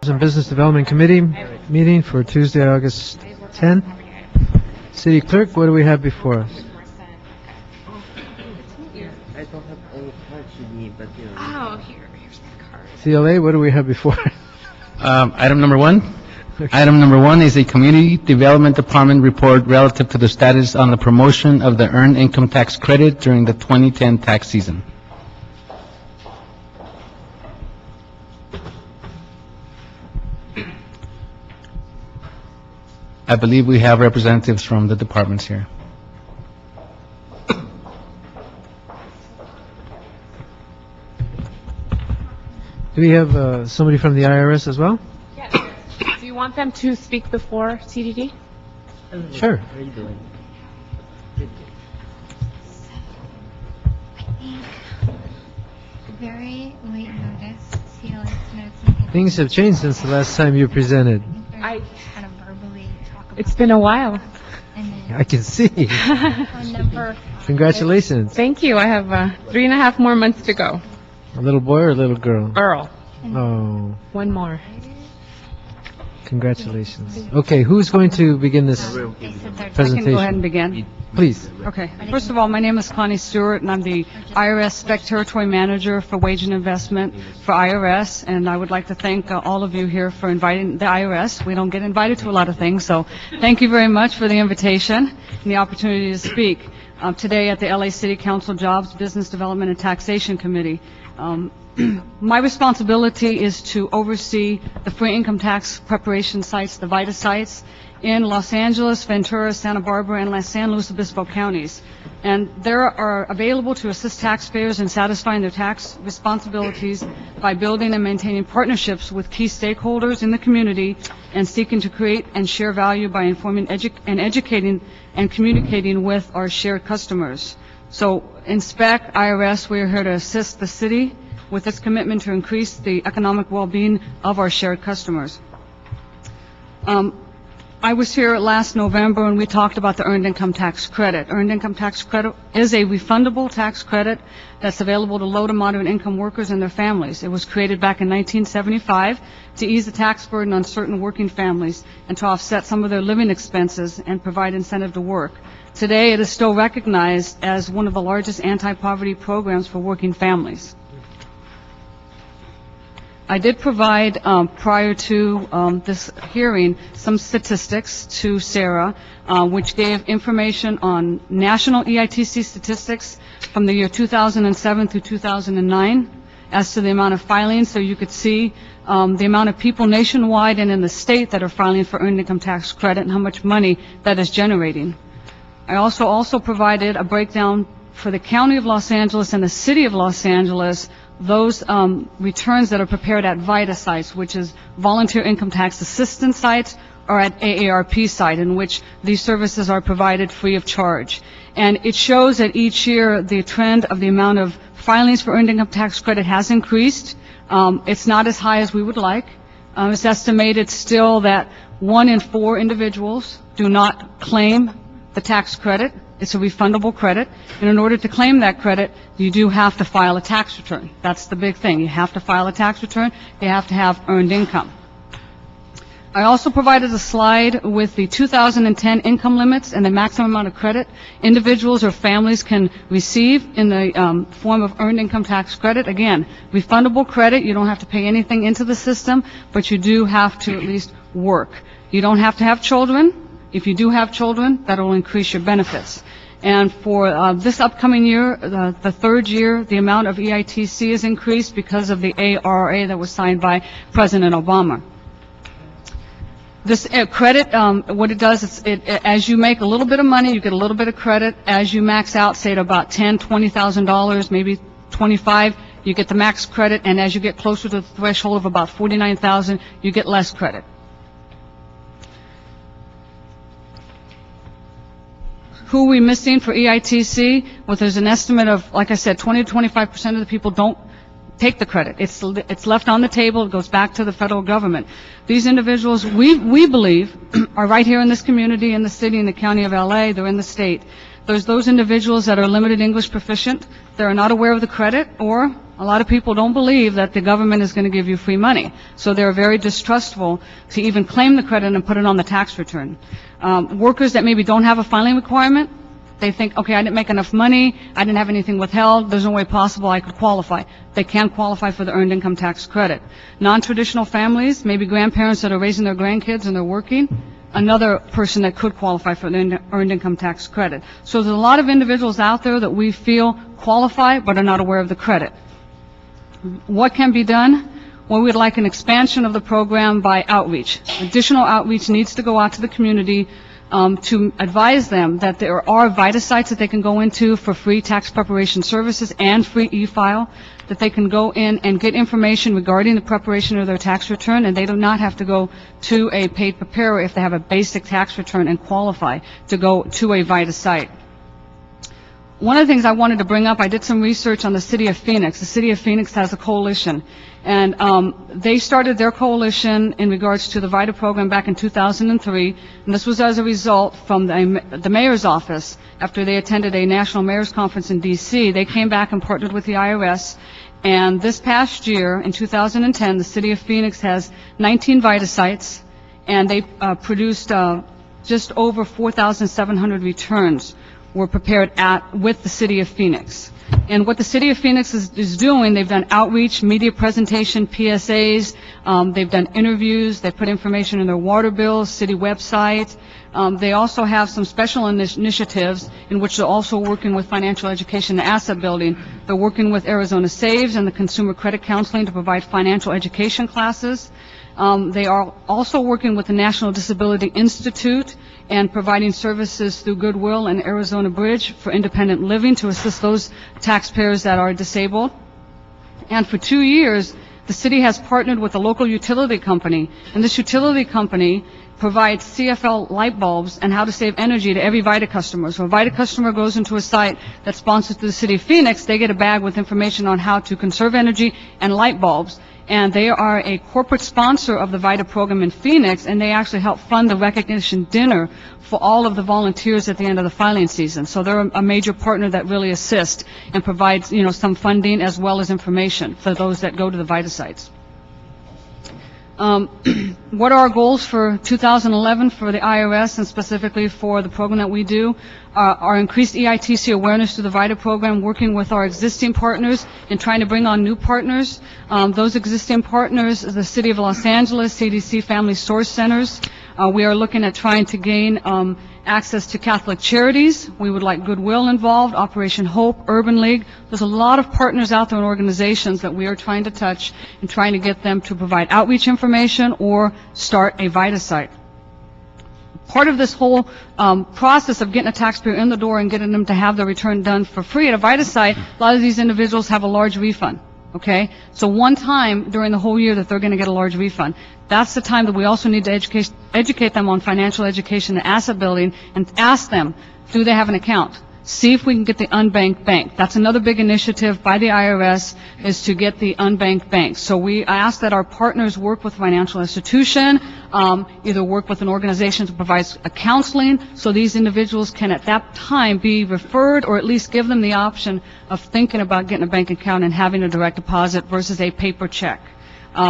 and Business Development Committee meeting for Tuesday, August 10. City Clerk, what do we have before us? I don't have any cards with me, but Oh, here's my card. CLA, what do we have before? Item number one. Item number one is a Community Development Department report relative to the status on the promotion of the Earned Income Tax Credit during the 2010 tax season. I believe we have representatives from the departments here. Do we have somebody from the IRS as well? Yes. Do you want them to speak before CDD? Sure. How are you doing? Very late notice. CLS notes. Things have changed since the last time you presented. I- kind of verbally talk about. It's been a while. And then I can see. on number Congratulations. Thank you. I have 3.5 more months to go. A little boy or a little girl? Earl, Oh, one more. congratulations. Okay, who's going to begin this they said they're I can go ahead presentation? and begin. Please. Okay. First of all, my name is Connie Stewart, and I'm the IRS Spec Territory Manager for Wage and Investment for IRS, and I would like to thank all of you here for inviting the IRS. We don't get invited to a lot of things, so thank you very much for the invitation and the opportunity to speak today at the LA City Council Jobs, Business Development, and Taxation Committee. My responsibility is to oversee the free income tax preparation sites, the VITA sites, in Los Angeles, Ventura, Santa Barbara, and San Luis Obispo counties. And they are available to assist taxpayers in satisfying their tax responsibilities by building and maintaining partnerships with key stakeholders in the community and seeking to create and share value by informing and educating and communicating with our shared customers. So in SPEC, IRS, we are here to assist the city with its commitment to increase the economic well-being of our shared customers. I was here last November and we talked about the Earned Income Tax Credit. Earned Income Tax Credit is a refundable tax credit that's available to low to moderate income workers and their families. It was created back in 1975 to ease the tax burden on certain working families and to offset some of their living expenses and provide incentive to work. Today, it is still recognized as one of the largest anti-poverty programs for working families. I did provide, prior to this hearing, some statistics to Sarah, which gave information on national EITC statistics from the year 2007 through 2009 as to the amount of filings, so you could see the amount of people nationwide and in the state that are filing for Earned Income Tax Credit and how much money that is generating. I also provided a breakdown for the County of Los Angeles and the City of Los Angeles, those returns that are prepared at VITA sites, which is Volunteer Income Tax Assistance sites, or at AARP site, in which these services are provided free of charge. And it shows that each year the trend of the amount of filings for Earned Income Tax Credit has increased. It's not as high as we would like. It's estimated still that 1 in 4 individuals do not claim the tax credit. It's a refundable credit, and in order to claim that credit, you do have to file a tax return. That's the big thing. You have to file a tax return. You have to have earned income. I also provided a slide with the 2010 income limits and the maximum amount of credit individuals or families can receive in the form of earned income tax credit. Again, refundable credit. You don't have to pay anything into the system, but you do have to at least work. You don't have to have children. If you do have children, that will increase your benefits. And for this upcoming year, the third year, the amount of EITC is increased because of the ARRA that was signed by President Obama. This credit, what it does is, as you make a little bit of money, you get a little bit of credit. As you max out, say at about $10,000, $20,000, maybe $25,000, you get the max credit. And as you get closer to the threshold of about $49,000, you get less credit. Who are we missing for EITC? Well, there's an estimate of, like I said, 20 to 25% of the people don't take the credit. It's left on the table. It goes back to the federal government. These individuals, we believe, are right here in this community, in the city, in the county of LA. They're in the state. There's those individuals that are limited English proficient. They're not aware of the credit, or A lot of people don't believe that the government is going to give you free money. So they're very distrustful to even claim the credit and put it on the tax return. Workers that maybe don't have a filing requirement, they think, okay, I didn't make enough money, I didn't have anything withheld, there's no way possible I could qualify. They can qualify for the earned income tax credit. Non-traditional families, maybe grandparents that are raising their grandkids and they're working, another person that could qualify for the earned income tax credit. So there's a lot of individuals out there that we feel qualify but are not aware of the credit. What can be done? Well, we'd like an expansion of the program by outreach. Additional outreach needs to go out to the community to advise them that there are VITA sites that they can go into for free tax preparation services and free e-file, that they can go in and get information regarding the preparation of their tax return, and they do not have to go to a paid preparer if they have a basic tax return and qualify to go to a VITA site. One of the things I wanted to bring up, I did some research on the City of Phoenix. The City of Phoenix has a coalition, and they started their coalition in regards to the VITA program back in 2003, and this was as a result from the mayor's office. After they attended a national mayor's conference in D.C., they came back and partnered with the IRS, and this past year, in 2010, the City of Phoenix has 19 VITA sites, and they produced just over 4,700 returns were prepared with the City of Phoenix. And what the City of Phoenix is doing, they've done outreach, media presentation, PSAs, they've done interviews, they've put information in their water bills, city website. They also have some special initiatives in which they're also working with financial education and asset building. They're working with Arizona Saves and the Consumer Credit Counseling to provide financial education classes. They are also working with the National Disability Institute and providing services through Goodwill and Arizona Bridge for independent living to assist those taxpayers that are disabled. And for 2 years, the city has partnered with a local utility company, and this utility company provides CFL light bulbs and how to save energy to every VITA customer. So a VITA customer goes into a site that's sponsored through the City of Phoenix, they get a bag with information on how to conserve energy and light bulbs. And they are a corporate sponsor of the VITA program in Phoenix, and they actually help fund the recognition dinner for all of the volunteers at the end of the filing season. So they're a major partner that really assists and provides, some funding as well as information for those that go to the VITA sites. What are our goals for 2011 for the IRS and specifically for the program that we do? Our increased EITC awareness through the VITA program, working with our existing partners and trying to bring on new partners. Those existing partners, the City of Los Angeles, CDC Family Source Centers. We are looking at trying to gain access to Catholic charities. We would like Goodwill involved, Operation Hope, Urban League. There's a lot of partners out there and organizations that we are trying to touch and trying to get them to provide outreach information or start a VITA site. Part of this whole process of getting a taxpayer in the door and getting them to have their return done for free at a VITA site, a lot of these individuals have a large refund. Okay? So one time during the whole year that they're going to get a large refund. That's the time that we also need to educate them on financial education and asset building and ask them, do they have an account? See if we can get the unbanked bank. That's another big initiative by the IRS is to get the unbanked bank. So we ask that our partners work with financial institution, either work with an organization that provides a counseling so these individuals can at that time be referred or at least give them the option of thinking about getting a bank account and having a direct deposit versus a paper check.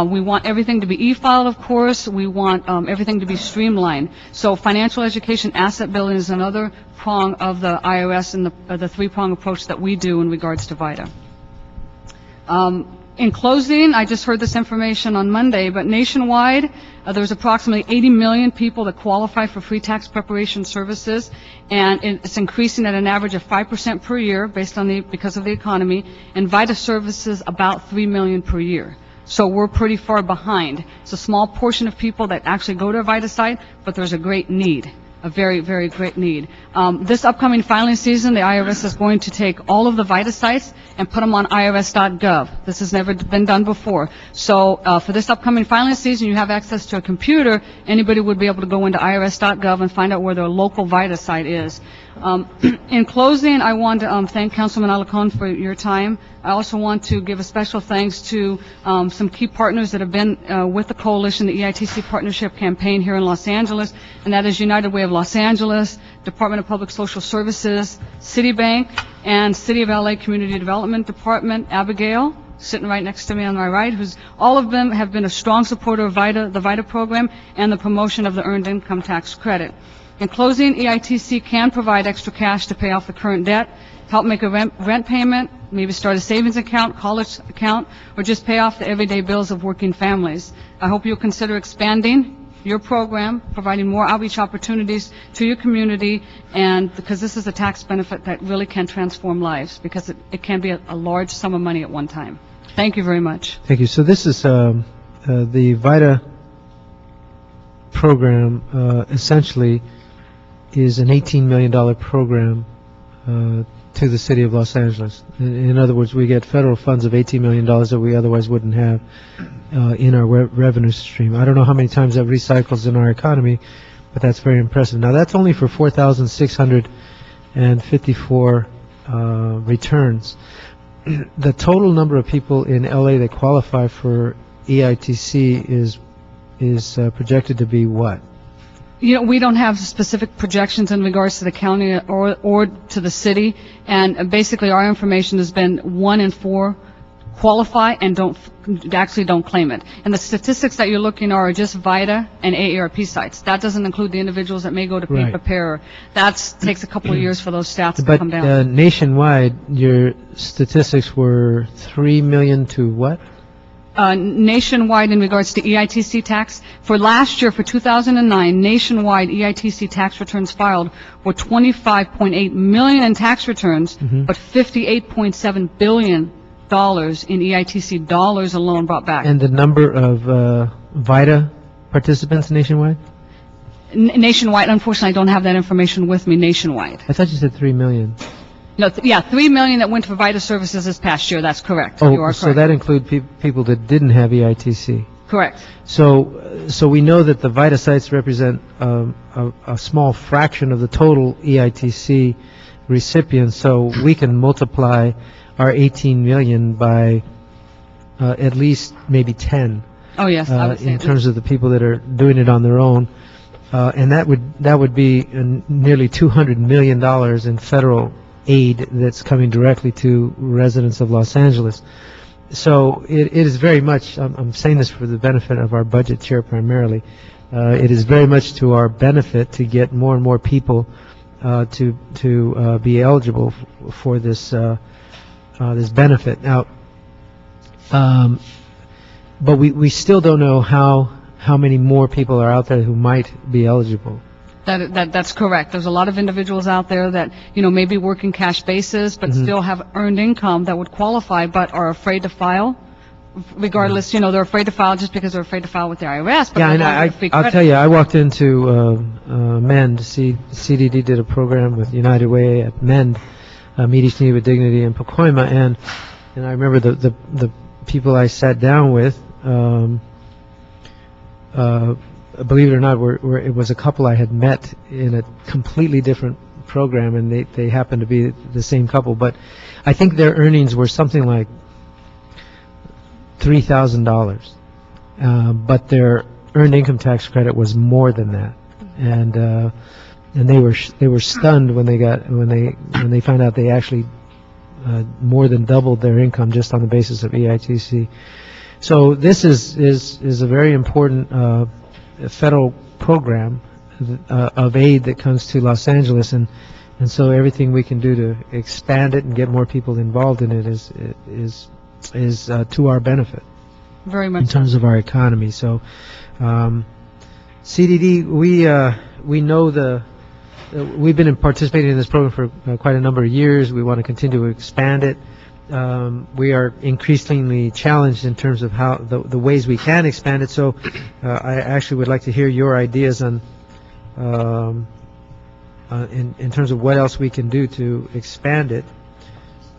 We want everything to be e-filed, of course. We want everything to be streamlined. So financial education, asset building is another prong of the IRS and the three-prong approach that we do in regards to VITA. In closing, I just heard this information on Monday, but nationwide, there's approximately 80 million people that qualify for free tax preparation services, and it's increasing at an average of 5% per year because of the economy, and VITA services about 3 million per year. So we're pretty far behind. It's a small portion of people that actually go to a VITA site, but there's a great need, a very, very great need. This upcoming filing season, the IRS is going to take all of the VITA sites and put them on irs.gov. This has never been done before. So for this upcoming filing season, you have access to a computer. Anybody would be able to go into irs.gov and find out where their local VITA site is. In closing, I want to thank Councilman Alarcon for your time. I also want to give a special thanks to some key partners that have been with the coalition, the EITC Partnership Campaign here in Los Angeles, and that is United Way of Los Angeles, Department of Public Social Services, Citibank, and City of LA Community Development Department, Abigail, sitting right next to me on my right, all of them have been a strong supporter of the VITA program and the promotion of the Earned Income Tax Credit. In closing, EITC can provide extra cash to pay off the current debt, help make a rent payment, maybe start a savings account, college account, or just pay off the everyday bills of working families. I hope you'll consider expanding your program, providing more outreach opportunities to your community, and because this is a tax benefit that really can transform lives, because it can be a large sum of money at one time. Thank you very much. Thank you. So this is the VITA program, essentially is an $18 million program to the city of Los Angeles. In other words, we get federal funds of $18 million that we otherwise wouldn't have in our revenue stream. I don't know how many times that recycles in our economy, but that's very impressive. Now, that's only for 4,654 returns. The total number of people in LA that qualify for EITC is projected to be what? You know, we don't have specific projections in regards to the county or to the city, and basically our information has been 1 in 4 qualify and don't claim it. And the statistics that you're looking are just VITA and AARP sites. That doesn't include the individuals that may go to Right. Preparer. That takes a couple of years for those stats to But come down. nationwide, your statistics were 3 million to what? Nationwide, in regards to EITC tax, for last year, for 2009, nationwide EITC tax returns filed were 25.8 million in tax returns, but $58.7 billion in EITC dollars alone brought back. And the number of VITA participants nationwide? Nationwide, unfortunately, I don't have that information with me nationwide. I thought you said 3 million. No, 3 million that went to VITA services this past year. That's correct. You are correct. So that include people that didn't have EITC. Correct. So we know that the VITA sites represent a small fraction of the total EITC recipients. So we can multiply our 18 million by at least maybe 10. Oh yes, I would say in terms of the people that are doing it on their own, and that would be nearly $200 million in federal aid that's coming directly to residents of Los Angeles. So it is very much, I'm saying this for the benefit of our budget chair primarily, it is very much to our benefit to get more and more people to be eligible for this this benefit. Now, but we still don't know how many more people are out there who might be eligible. That's correct. There's a lot of individuals out there that, may be working cash basis, but still have earned income that would qualify, but are afraid to file. Regardless, they're afraid to file just because they're afraid to file with the IRS. But Yeah, and I'll tell you, I walked into MEND. CDD did a program with United Way at MEND, Meet Each Need with Dignity in Pacoima, and I remember the people I sat down with. Believe it or not, it was a couple I had met in a completely different program, and they happened to be the same couple. But I think their earnings were something like $3,000, but their earned income tax credit was more than that, and they were stunned when they found out they actually more than doubled their income just on the basis of EITC. So this is a very important federal program of aid that comes to Los Angeles, and so everything we can do to expand it and get more people involved in it is to our benefit. Very much in terms of our economy. So CDD, we know we've been participating in this program for quite a number of years. We want to continue to expand it. We are increasingly challenged in terms of how the ways we can expand it. So I actually would like to hear your ideas on in terms of what else we can do to expand it,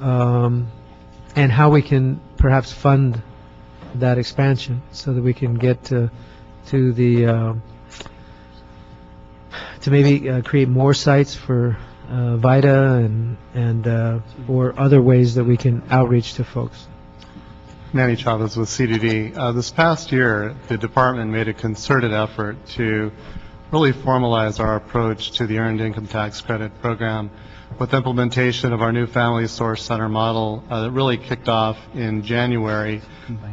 and how we can perhaps fund that expansion so that we can get to maybe create more sites for VITA and or other ways that we can outreach to folks. Manny Chavez with CDD. This past year, the department made a concerted effort to really formalize our approach to the Earned Income Tax Credit program with implementation of our new Family Source Center model that really kicked off in January.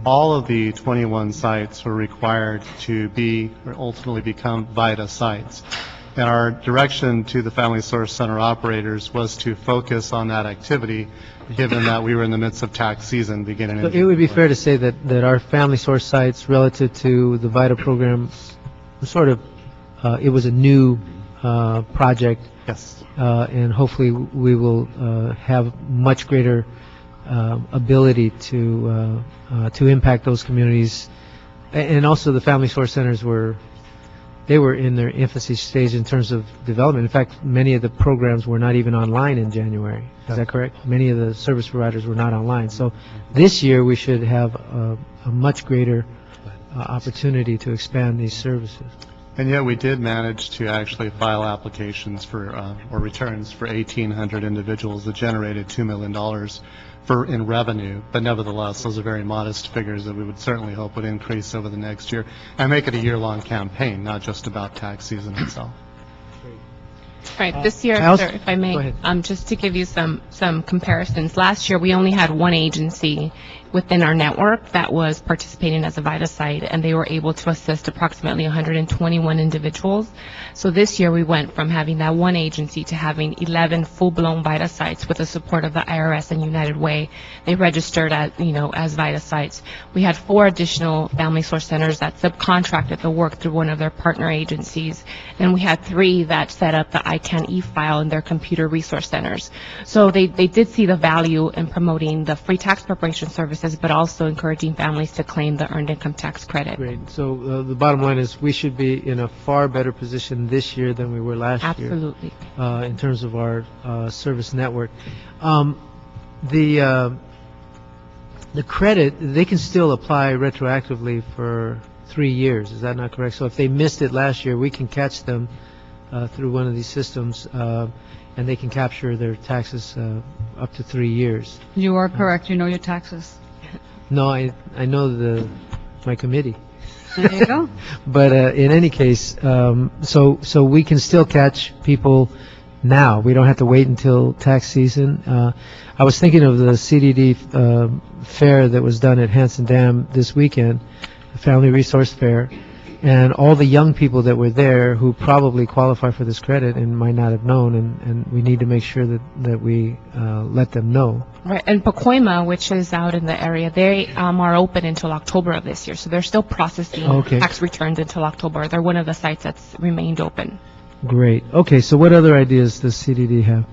All of the 21 sites were required to be or ultimately become VITA sites. And our direction to the Family Source Center operators was to focus on that activity, given that we were in the midst of tax season beginning So in it would be January. fair to say that our family source sites relative to the VITA program, sort of, it was a new project, Yes. and hopefully we will have much greater ability to impact those communities. And also the family source centers were in their infancy stage in terms of development. In fact, many of the programs were not even online in January. Is that correct? Many of the service providers were not online. So this year we should have a much greater opportunity to expand these services. And yet we did manage to actually file applications for, or returns for 1,800 individuals that generated $2 million in revenue. But nevertheless, those are very modest figures that we would certainly hope would increase over the next year and make it a year-long campaign, not just about tax season itself. Right, this year, I also- sir, if I Go may, ahead. just to give you some comparisons. Last year, we only had one agency within our network that was participating as a VITA site, and they were able to assist approximately 121 individuals. So this year, we went from having that one agency to having 11 full-blown VITA sites with the support of the IRS and United Way. They registered as VITA sites. We had 4 additional family source centers that subcontracted the work through one of their partner agencies. And we had 3 that set up the ICANN e-file in their computer resource centers. So they did see the value in promoting the free tax preparation services, but also encouraging families to claim the earned income tax credit. Great. So the bottom line is we should be in a far better position this year than we were last year. Absolutely. In terms of our service network. The credit, they can still apply retroactively for 3 years. Is that not correct? So if they missed it last year, we can catch them through one of these systems, and they can capture their taxes up to 3 years. You are correct. You know your taxes. No, I know my committee. There you go. But in any case, so we can still catch people now. We don't have to wait until tax season. I was thinking of the CDD fair that was done at Hanson Dam this weekend, the Family Resource Fair, and all the young people that were there who probably qualify for this credit and might not have known, and we need to make sure that we let them know. Right, and Pacoima, which is out in the area, they are open until October of this year, so they're still processing Okay. tax returns until October. They're one of the sites that's remained open. Great. Okay, so what other ideas does CDD have?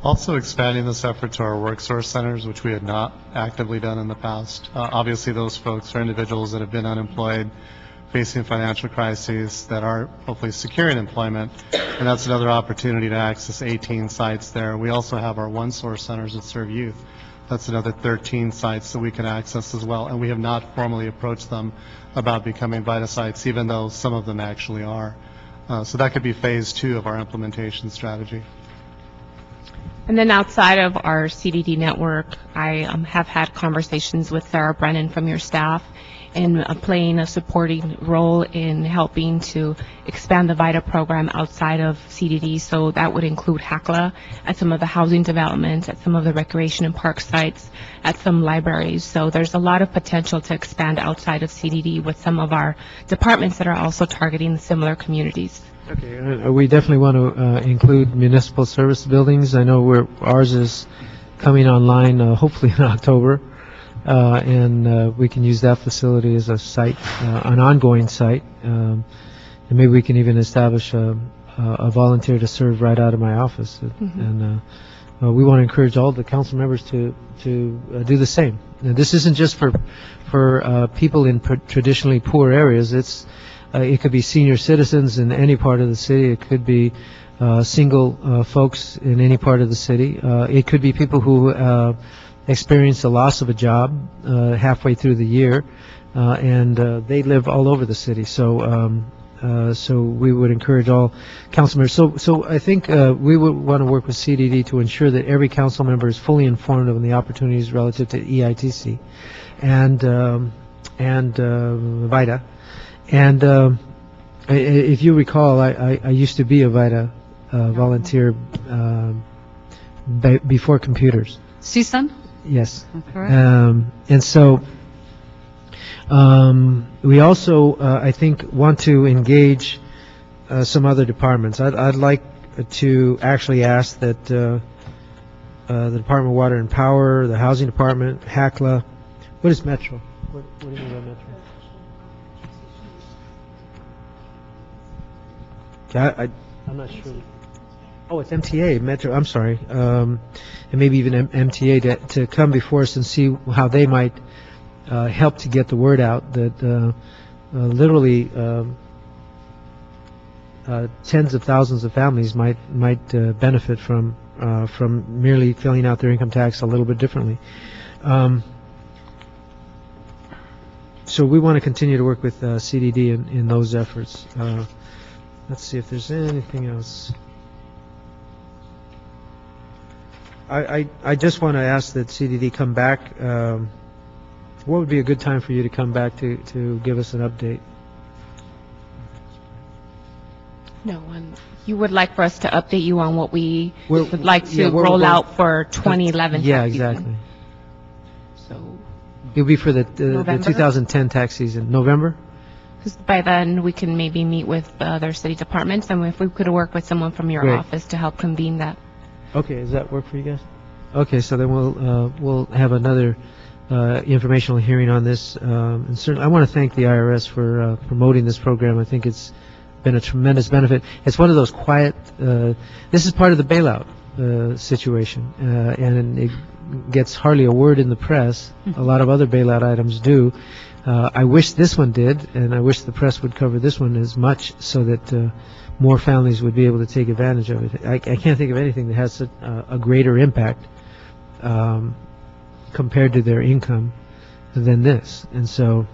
Also expanding this effort to our work source centers, which we had not actively done in the past. Obviously, those folks are individuals that have been unemployed, facing financial crises, that are hopefully securing employment, and that's another opportunity to access 18 sites there. We also have our one source centers that serve youth. That's another 13 sites that we can access as well, and we have not formally approached them about becoming VITA sites, even though some of them actually are. So that could be phase 2 of our implementation strategy. And then outside of our CDD network, I have had conversations with Sarah Brennan from your staff in playing a supporting role in helping to expand the VITA program outside of CDD. So that would include HACLA at some of the housing developments, at some of the recreation and park sites, at some libraries. So there's a lot of potential to expand outside of CDD with some of our departments that are also targeting similar communities. Okay, we definitely want to include municipal service buildings. I know ours is coming online hopefully in October, and we can use that facility as a site, an ongoing site, and maybe we can even establish a volunteer to serve right out of my office. And we want to encourage all the council members to do the same. Now, this isn't just for people in traditionally poor areas. It could be senior citizens in any part of the city. It could be single folks in any part of the city. It could be people who experience the loss of a job halfway through the year, and they live all over the city. So we would encourage all council members. So I think we would want to work with CDD to ensure that every council member is fully informed of the opportunities relative to EITC and VITA. And If you recall, I used to be a VITA volunteer before computers. CSUN? Yes. Correct. And so we also, I think, want to engage some other departments. I'd like to actually ask that the Department of Water and Power, the Housing Department, HACLA, what is Metro? What do you mean by Metro? Okay, I'm not sure. Oh, it's MTA, Metro, I'm sorry. And maybe even MTA to come before us and see how they might help to get the word out that literally tens of thousands of families might benefit from merely filling out their income tax a little bit differently. So we want to continue to work with CDD in those efforts. Let's see if there's anything else. I just want to ask that CDD come back. What would be a good time for you to come back to give us an update? No, you would like for us to update you on what we We're- would like to yeah, we're roll going- out for 2011 Yeah, tax season. exactly. So, It'll be for the November? 2010 tax season. November? 'cause by then, we can maybe meet with the other city departments, and if we could work with someone from your Great. office to help convene that. Okay, does that work for you guys? Okay, so then we'll have another informational hearing on this. And certainly, I want to thank the IRS for promoting this program. I think it's been a tremendous benefit. It's one of those quiet. This is part of the bailout situation, and it gets hardly a word in the press. A lot of other bailout items do. I wish this one did, and I wish the press would cover this one as much so that more families would be able to take advantage of it. I can't think of anything that has a greater impact compared to their income than this. And so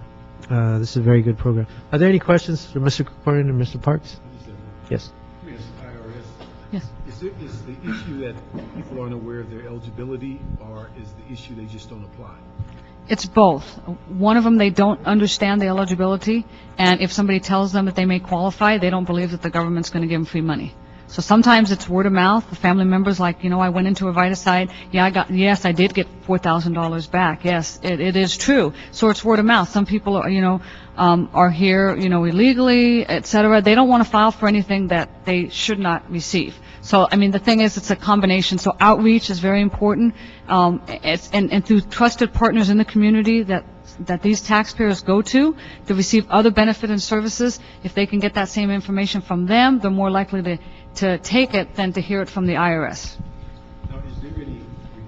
this is a very good program. Are there any questions for Mr. Krikorian and Mr. Parks? Yes. Yes, IRS. Yes. Is the issue that people aren't aware of their eligibility, or is the issue they just don't apply? It's both. One of them, they don't understand the eligibility, and if somebody tells them that they may qualify, they don't believe that the government's going to give them free money. So sometimes it's word of mouth. The family members, like, I went into a VITA site. Yes, I did get $4,000 back. Yes, it is true. So it's word of mouth. Some people are here, illegally, et cetera. They don't want to file for anything that they should not receive. So, the thing is, it's a combination. So outreach is very important. And through trusted partners in the community that these taxpayers go to receive other benefits and services, if they can get that same information from them, they're more likely to take it than to hear it from the IRS. Now, is there any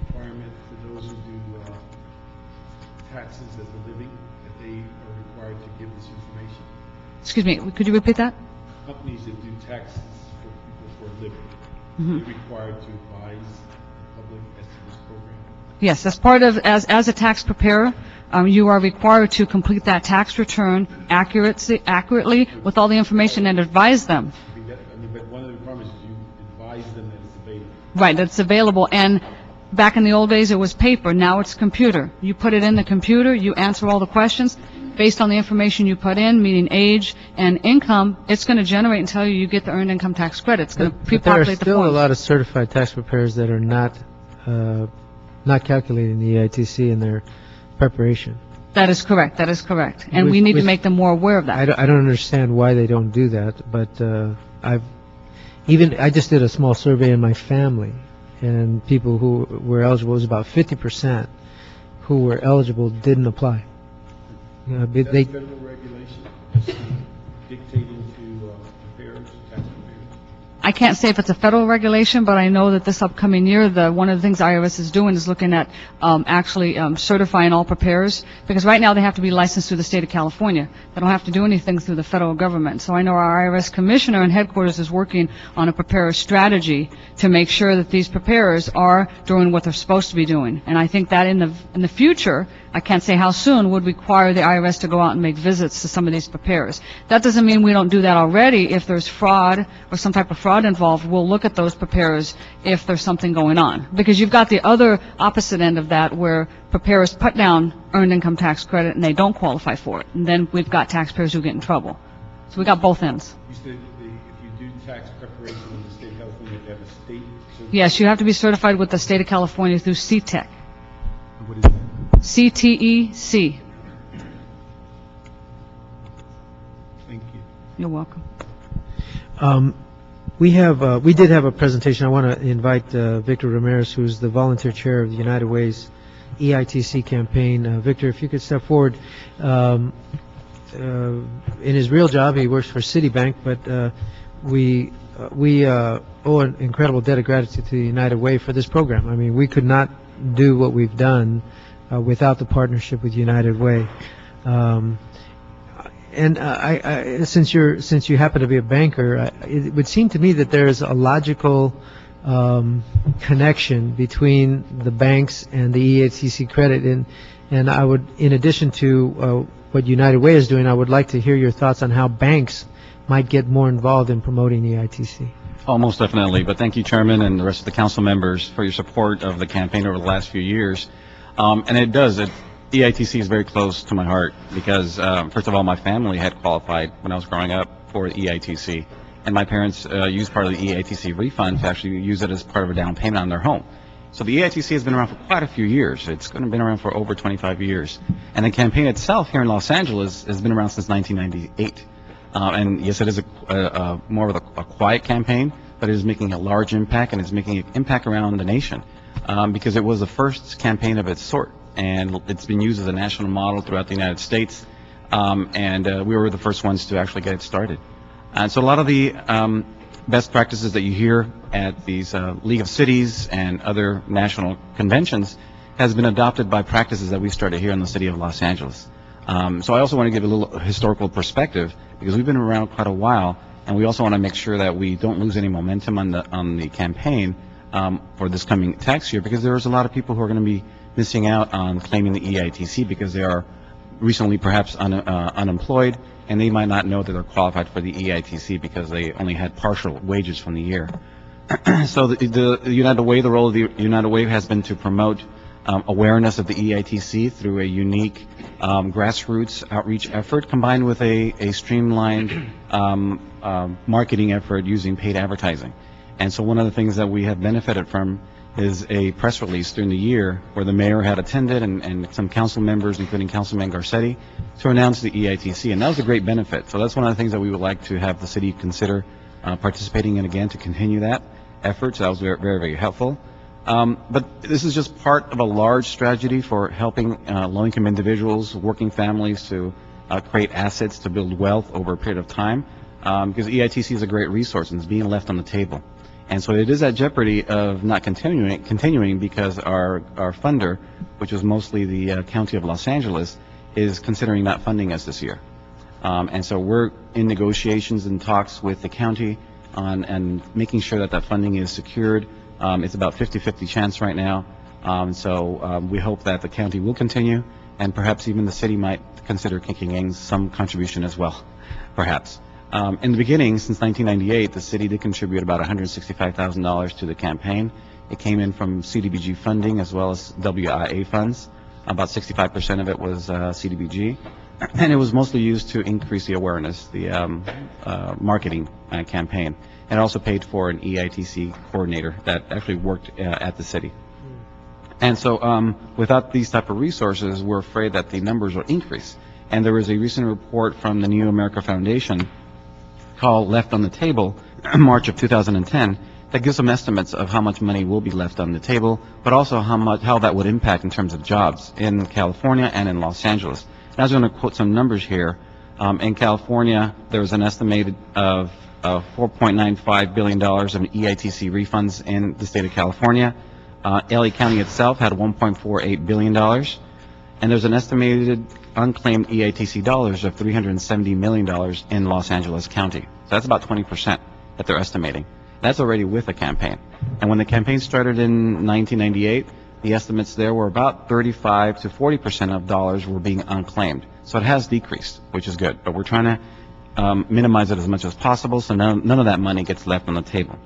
requirement for those who do taxes as a living that they are required to give this information? Excuse me, could you repeat that? Companies that do taxes for people for a living, Mm-hmm. are they required to advise the public as to this program? Yes, as part of, as a tax preparer, you are required to complete that tax return accurately with all the information and advise them. But one of the requirements is you advise them that it's available. Right, that it's available. And back in the old days, it was paper. Now it's computer. You put it in the computer, you answer all the questions. Based on the information you put in, meaning age and income, it's going to generate and tell you get the earned income tax credit. It's going to But there are pre-populate the still a forms. lot of certified tax preparers that are not calculating the EITC in their preparation. That is correct. That is correct. And we Which- need to which- make them more aware of that. I don't understand why they don't do that, but I just did a small survey in my family, and people who were eligible, it was about 50% who were eligible didn't apply. That's They, federal regulation dictating to preparers, tax preparers. I can't say if it's a federal regulation, but I know that this upcoming year, one of the things IRS is doing is looking at actually certifying all preparers, because right now they have to be licensed through the state of California. They don't have to do anything through the federal government. So I know our IRS commissioner and headquarters is working on a preparer strategy to make sure that these preparers are doing what they're supposed to be doing. And I think that in the future, I can't say how soon, would require the IRS to go out and make visits to some of these preparers. That doesn't mean we don't do that already. If there's fraud or some type of fraud involved, we'll look at those preparers if there's something going on. Because you've got the other opposite end of that, where preparers put down earned income tax credit and they don't qualify for it. And then we've got taxpayers who get in trouble. So we got both ends. You said if you do tax preparation in the state of California, you have to have a state certification. Yes, you have to be certified with the state of California through CTEC. What is that? CTEC. Thank you. You're welcome. We did have a presentation. I want to invite Victor Ramirez, who's the volunteer chair of the United Way's EITC campaign. Victor, if you could step forward. In his real job, he works for Citibank, but we owe an incredible debt of gratitude to the United Way for this program. I mean, we could not do what we've done without the partnership with United Way. And since you happen to be a banker, it would seem to me that there's a logical connection between the banks and the EITC credit. And I would, in addition to what United Way is doing, I would like to hear your thoughts on how banks might get more involved in promoting EITC. Oh, most definitely. But thank you, Chairman, and the rest of the council members for your support of the campaign over the last few years. EITC is very close to my heart because, first of all, my family had qualified when I was growing up for EITC. And my parents used part of the EITC refund to actually use it as part of a down payment on their home. So the EITC has been around for quite a few years. It's been around for over 25 years. And the campaign itself here in Los Angeles has been around since 1998. And yes, it is more of a quiet campaign, but it is making a large impact, and it's making an impact around the nation because it was the first campaign of its sort. And it's been used as a national model throughout the United States. We were the first ones to actually get it started. And so a lot of the best practices that you hear at these League of Cities and other national conventions has been adopted by practices that we started here in the city of Los Angeles. So I also want to give a little historical perspective because we've been around quite a while, and we also want to make sure that we don't lose any momentum on the campaign for this coming tax year, because there's a lot of people who are going to be missing out on claiming the EITC because they are recently perhaps unemployed, and they might not know that they're qualified for the EITC because they only had partial wages from the year. So the United Way, the role of the United Way has been to promote awareness of the EITC through a unique grassroots outreach effort combined with a streamlined marketing effort using paid advertising. And so one of the things that we have benefited from is a press release during the year where the mayor had attended and some council members, including Councilman Garcetti, to announce the EITC. And that was a great benefit. So that's one of the things that we would like to have the city consider participating in again to continue that effort. So that was very, very, very helpful. But this is just part of a large strategy for helping low-income individuals, working families to create assets to build wealth over a period of time, because EITC is a great resource and it's being left on the table. And so it is at jeopardy of not continuing because our funder, which was mostly the County of Los Angeles, is considering not funding us this year. And so we're in negotiations and talks with the county and making sure that that funding is secured. It's about 50-50 chance right now. We hope that the county will continue, and perhaps even the city might consider kicking in some contribution as well, perhaps. In the beginning, since 1998, the city did contribute about $165,000 to the campaign. It came in from CDBG funding as well as WIA funds. About 65% of it was CDBG. And it was mostly used to increase the awareness, the marketing campaign. And also paid for an EITC coordinator that actually worked at the city. And so without these type of resources, we're afraid that the numbers will increase. And there was a recent report from the New America Foundation called Left on the Table, March of 2010, that gives some estimates of how much money will be left on the table, but also how that would impact in terms of jobs in California and in Los Angeles. And I was going to quote some numbers here. In California, there was an estimated of $4.95 billion of EITC refunds in the state of California. LA County itself had $1.48 billion. And there's an estimated unclaimed EITC dollars of $370 million in Los Angeles County. So that's about 20% that they're estimating. That's already with a campaign. And when the campaign started in 1998, the estimates there were about 35 to 40% of dollars were being unclaimed. So it has decreased, which is good. But we're trying to minimize it as much as possible so none of that money gets left on the table.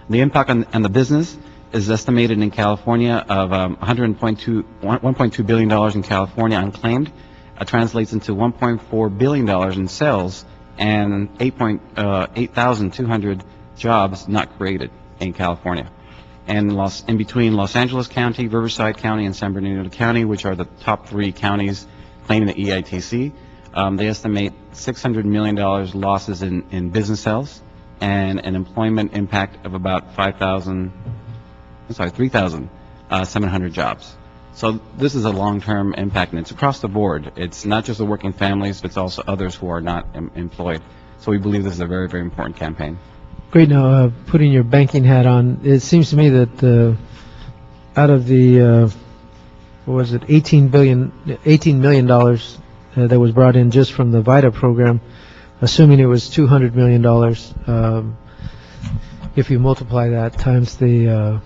The impact on the business is estimated in California of $1.2 billion in California unclaimed. Translates into $1.4 billion in sales and 8,200 jobs not created in California. And in between Los Angeles County, Riverside County, and San Bernardino County, which are the top 3 counties claiming the EITC, they estimate $600 million losses in business sales and an employment impact of about 3,700 jobs. So this is a long-term impact, and it's across the board. It's not just the working families, but it's also others who are not employed. So we believe this is a very, very important campaign. Great. Now, putting your banking hat on, it seems to me that out of the, what was it, $18 million that was brought in just from the VITA program, assuming it was $200 million, if you multiply that times the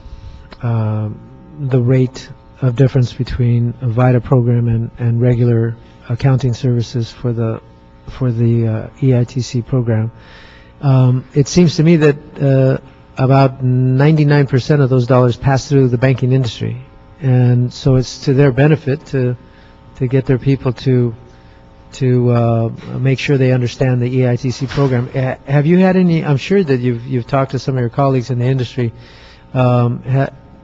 rate of difference between a VITA program and regular accounting services for the EITC program, it seems to me that about 99% of those dollars pass through the banking industry, and so it's to their benefit to get their people to make sure they understand the EITC program. Have you had any? I'm sure that you've talked to some of your colleagues in the industry.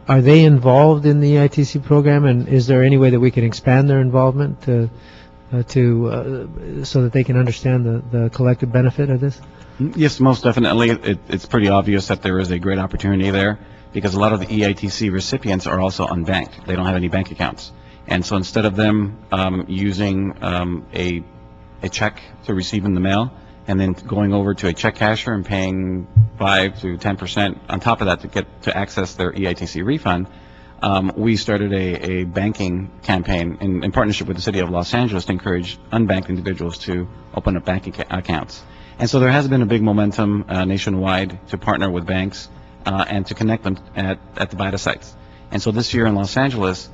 Are they involved in the EITC program, and is there any way that we can expand their involvement so that they can understand the collective benefit of this? Yes, most definitely. It's pretty obvious that there is a great opportunity there, because a lot of the EITC recipients are also unbanked. They don't have any bank accounts. And so instead of them using a check to receive in the mail and then going over to a check casher and paying 5 to 10% on top of that to access their EITC refund, we started a banking campaign in partnership with the City of Los Angeles to encourage unbanked individuals to open up bank accounts. And so there has been a big momentum nationwide to partner with banks and to connect them at the VITA sites. And so this year in Los Angeles,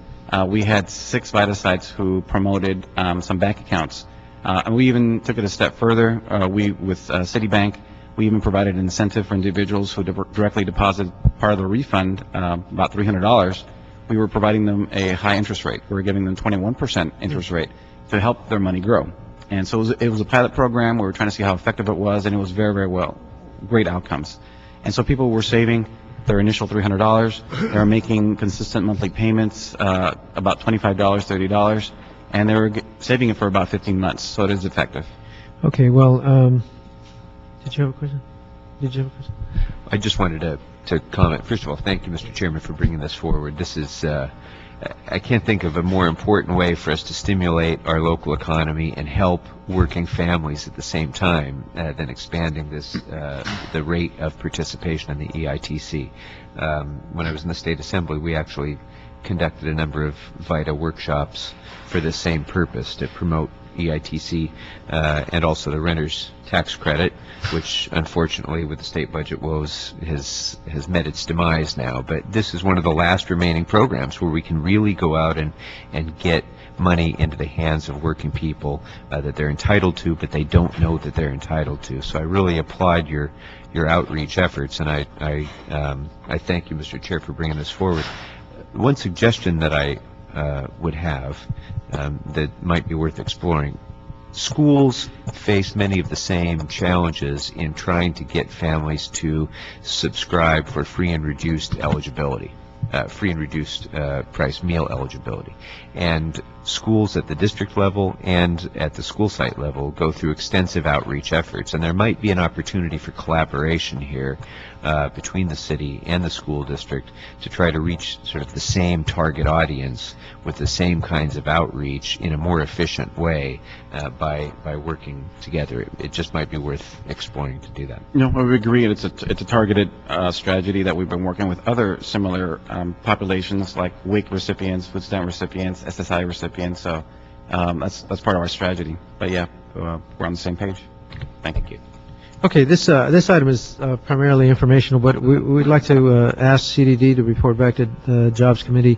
we had 6 VITA sites who promoted some bank accounts. And we even took it a step further. With Citibank, we even provided an incentive for individuals who directly deposit part of the refund, about $300. We were providing them a high interest rate. We were giving them 21% interest rate to help their money grow. And so it was a pilot program. We were trying to see how effective it was, and it was very, very well. Great outcomes. And so people were saving their initial $300. They were making consistent monthly payments, about $25, $30, and they were saving it for about 15 months. So it is effective. Okay. Well, did you have a question? I just wanted to comment. First of all, thank you, Mr. Chairman, for bringing this forward. This is, I can't think of a more important way for us to stimulate our local economy and help working families at the same time than expanding this, the rate of participation in the EITC. When I was in the State Assembly, we actually conducted a number of VITA workshops for the same purpose, to promote EITC and also the renter's tax credit, which unfortunately with the state budget woes has met its demise now. But this is one of the last remaining programs where we can really go out and get money into the hands of working people that they're entitled to, but they don't know that they're entitled to. So I really applaud your outreach efforts, and I thank you, Mr. Chair, for bringing this forward. One suggestion that I would have that might be worth exploring. Schools face many of the same challenges in trying to get families to subscribe for free and reduced eligibility, free and reduced price meal eligibility. And schools at the district level and at the school site level go through extensive outreach efforts, and there might be an opportunity for collaboration here between the city and the school district to try to reach sort of the same target audience with the same kinds of outreach in a more efficient way by working together. It just might be worth exploring to do that. No, I would agree. It's a targeted strategy that we've been working with other similar populations like WIC recipients, food stamp recipients, SSI recipients. So that's part of our strategy. But yeah, we're on the same page. Thank you. Okay, this item is primarily informational, but we'd like to ask CDD to report back to the Jobs Committee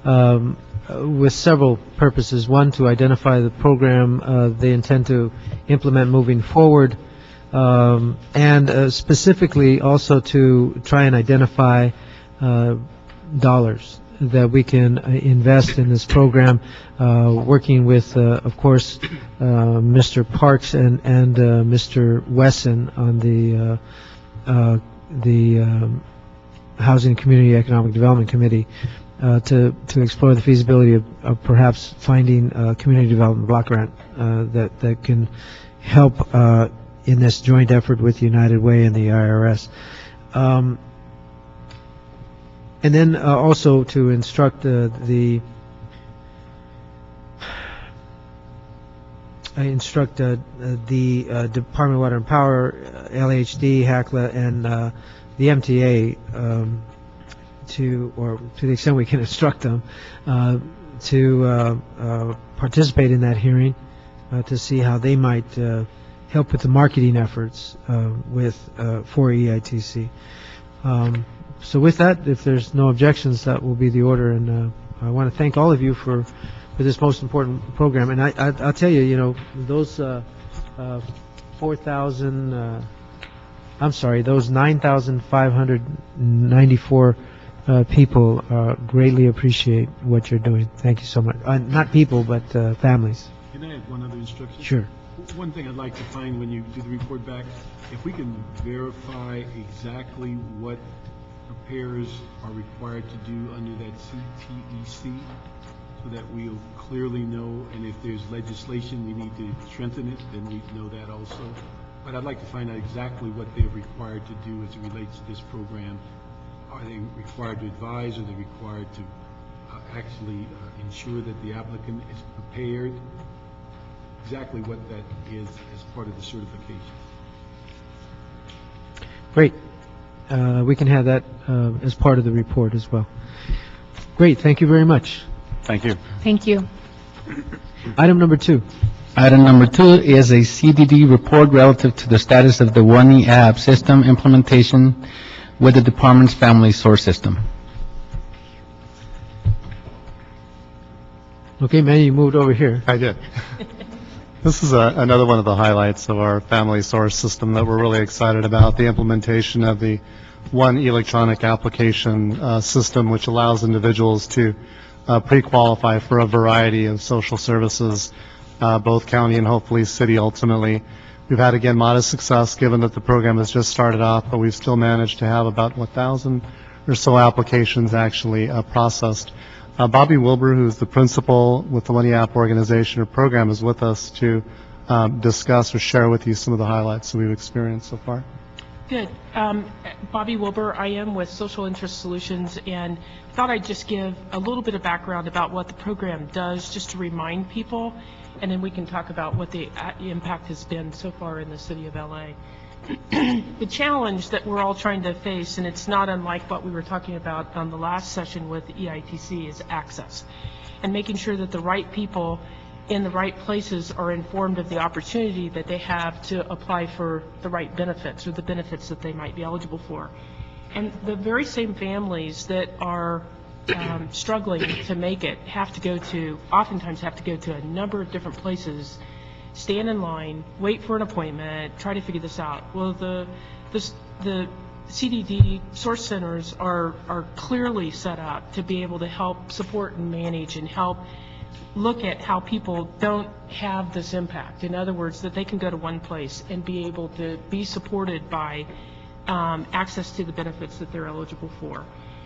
with several purposes. One, to identify the program they intend to implement moving forward, and specifically also to try and identify dollars that we can invest in this program, working with, of course, Mr. Parks and Mr. Wesson on the Housing and Community Economic Development Committee to explore the feasibility of perhaps finding a community development block grant that can help in this joint effort with United Way and the IRS. And then also to instruct the Department of Water and Power, LHD, HACLA, and the MTA to the extent we can instruct them to participate in that hearing to see how they might help with the marketing efforts for EITC. So with that, if there's no objections, that will be the order. And I want to thank all of you for this most important program. And I'll tell you, those 9,594 people greatly appreciate what you're doing. Thank you so much. Not people, but families. Can I have one other instruction? Sure. One thing I'd like to find when you do the report back, if we can verify exactly what preparers are required to do under that CTEC, so that we'll clearly know, and if there's legislation we need to strengthen it, then we know that also. But I'd like to find out exactly what they're required to do as it relates to this program. Are they required to advise? Are they required to actually ensure that the applicant is prepared? Exactly what that is as part of the certification. Great. We can have that as part of the report as well. Great. Thank you very much. Thank you. Thank you. Item number 2. Item number 2 is a CDD report relative to the status of the One app system implementation with the department's family source system. Okay, man, you moved over here. I did. This is another one of the highlights of our family source system that we're really excited about, the implementation of the One electronic application system, which allows individuals to pre-qualify for a variety of social services, both county and hopefully city ultimately. We've had, again, modest success given that the program has just started off, but we've still managed to have about 1,000 or so applications actually processed. Bobby Wilbur, who's the principal with the One App organization or program, is with us to discuss or share with you some of the highlights that we've experienced so far. Good. Bobby Wilbur, I am with Social Interest Solutions, and thought I'd just give a little bit of background about what the program does, just to remind people, and then we can talk about what the impact has been so far in the city of LA. The challenge that we're all trying to face, and it's not unlike what we were talking about on the last session with EITC, is access, and making sure that the right people in the right places are informed of the opportunity that they have to apply for the right benefits or the benefits that they might be eligible for. And the very same families that are struggling to make it oftentimes have to go to a number of different places, stand in line, wait for an appointment, try to figure this out. Well, the CDD source centers are clearly set up to be able to help support and manage and help look at how people don't have this impact. In other words, that they can go to one place and be able to be supported by access to the benefits that they're eligible for,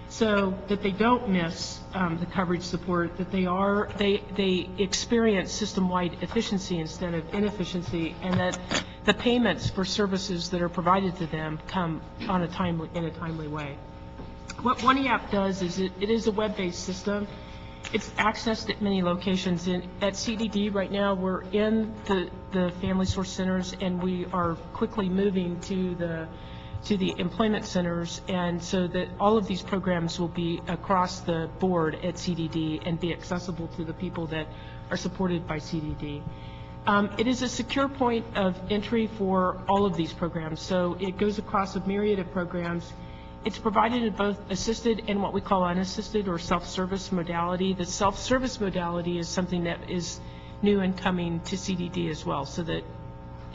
so that they don't miss the coverage support, that they experience system-wide efficiency instead of inefficiency, and that the payments for services that are provided to them come in a timely way. What One App does is it is a web-based system. It's accessed at many locations. At CDD right now, we're in the family source centers, and we are quickly moving to the employment centers, and so that all of these programs will be across the board at CDD and be accessible to the people that are supported by CDD. It is a secure point of entry for all of these programs, so it goes across a myriad of programs. It's provided in both assisted and what we call unassisted or self-service modality. The self-service modality is something that is new and coming to CDD as well, so that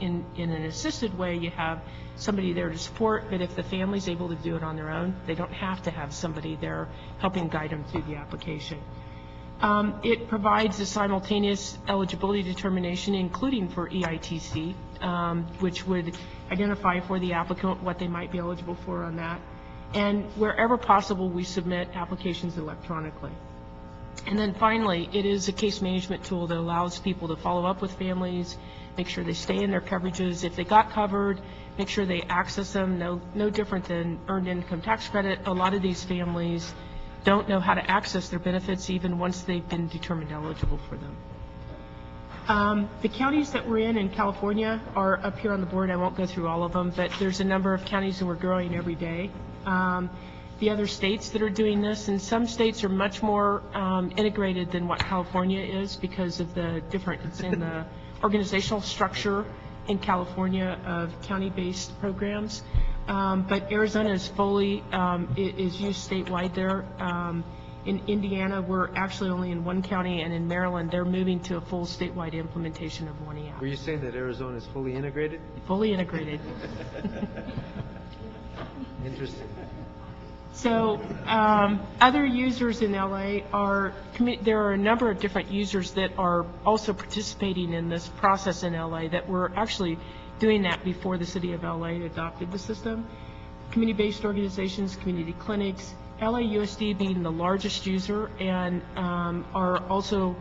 in an assisted way, you have somebody there to support, but if the family's able to do it on their own, they don't have to have somebody there helping guide them through the application. It provides a simultaneous eligibility determination, including for EITC, which would identify for the applicant what they might be eligible for on that. And wherever possible, we submit applications electronically. And then finally, it is a case management tool that allows people to follow up with families, make sure they stay in their coverages. If they got covered, make sure they access them. No different than earned income tax credit. A lot of these families don't know how to access their benefits even once they've been determined eligible for them. The counties that we're in California are up here on the board. I won't go through all of them, but there's a number of counties that we're growing every day. The other states that are doing this, and some states are much more integrated than what California is because of the difference in the organizational structure in California of county-based programs. But Arizona is fully, is used statewide there. In Indiana, we're actually only in one county, and in Maryland, they're moving to a full statewide implementation of One EAP. Were you saying that Arizona is fully integrated? Fully integrated. Interesting. So other users in LA are, there are a number of different users that are also participating in this process in LA that were actually doing that before the city of LA adopted the system. Community-based organizations, community clinics, LAUSD being the largest user, and are also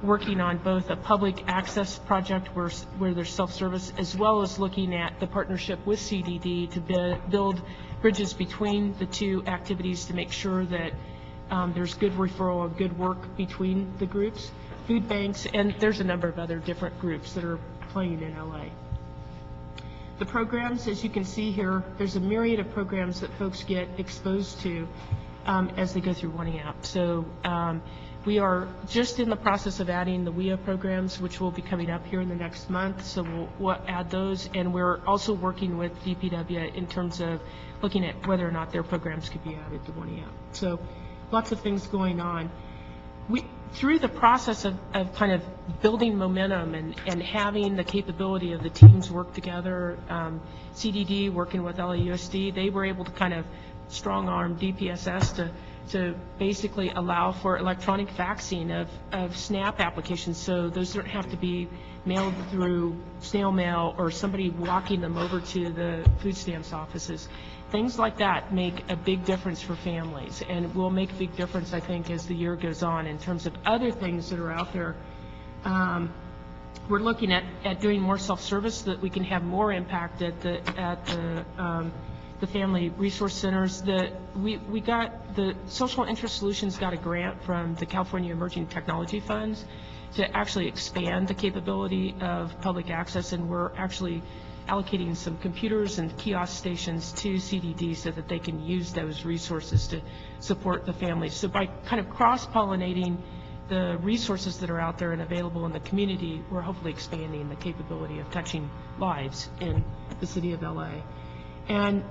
working on both a public access project where there's self-service, as well as looking at the partnership with CDD to build bridges between the two activities to make sure that there's good referral and good work between the groups, food banks, and there's a number of other different groups that are playing in LA. The programs, as you can see here, there's a myriad of programs that folks get exposed to as they go through One EAP. So we are just in the process of adding the WIA programs, which will be coming up here in the next month. So we'll add those, and we're also working with DPW in terms of looking at whether or not their programs could be added to One EAP. So lots of things going on. Through the process of kind of building momentum and having the capability of the teams work together, CDD working with LAUSD, they were able to kind of strong-arm DPSS to basically allow for electronic faxing of SNAP applications, so those don't have to be mailed through snail mail or somebody walking them over to the food stamps offices. Things like that make a big difference for families, and will make a big difference, I think, as the year goes on in terms of other things that are out there. We're looking at doing more self-service so that we can have more impact at the family resource centers. We got the Social Interest Solutions got a grant from the California Emerging Technology Funds to actually expand the capability of public access, and we're actually allocating some computers and kiosk stations to CDD so that they can use those resources to support the families. So by kind of cross-pollinating the resources that are out there and available in the community, we're hopefully expanding the capability of touching lives in the city of LA. And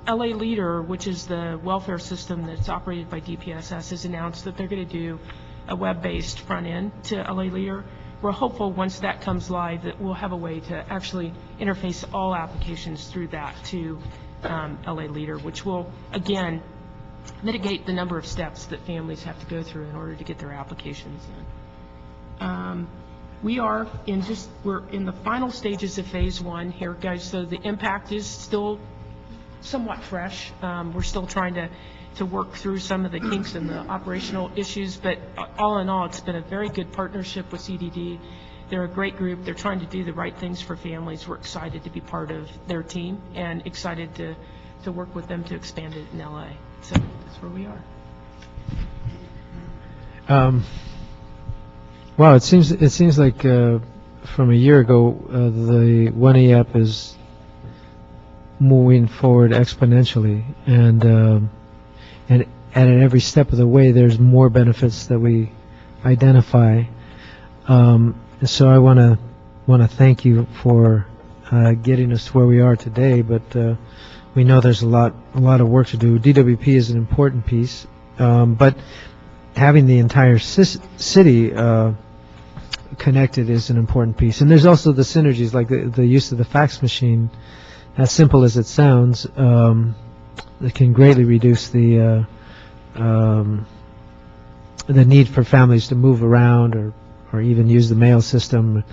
LA Leader, which is the welfare system that's operated by DPSS, has announced that they're going to do a web-based front end to LA Leader. We're hopeful once that comes live that we'll have a way to actually interface all applications through that to LA Leader, which will, again, mitigate the number of steps that families have to go through in order to get their applications in. We're in the final stages of phase one here, guys, so the impact is still somewhat fresh. We're still trying to work through some of the kinks and the operational issues, but all in all, it's been a very good partnership with CDD. They're a great group. They're trying to do the right things for families. We're excited to be part of their team and excited to work with them to expand it in LA. So that's where we are. Wow, it seems like from a year ago, the One EAP is moving forward exponentially, and at every step of the way, there's more benefits that we identify. So I want to thank you for getting us to where we are today, but we know there's a lot of work to do. DWP is an important piece, but having the entire city connected is an important piece. And there's also the synergies, like the use of the fax machine, as simple as it sounds, it can greatly reduce the need for families to move around or even use the mail system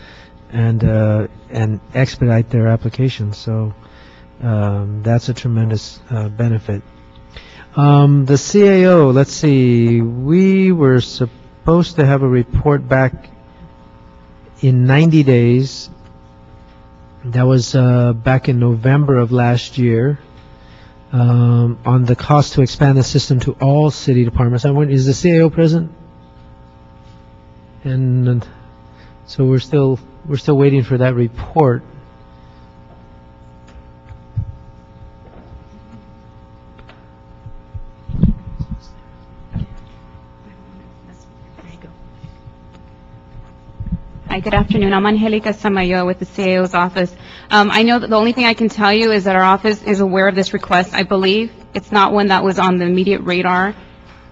and expedite their applications. So that's a tremendous benefit. The CAO, let's see, we were supposed to have a report back in 90 days. That was back in November of last year, on the cost to expand the system to all city departments. Is the CAO present? And so we're still waiting for that report. Hi, good afternoon. I'm Angelica Samayo with the CAO's office. I know that the only thing I can tell you is that our office is aware of this request. I believe it's not one that was on the immediate radar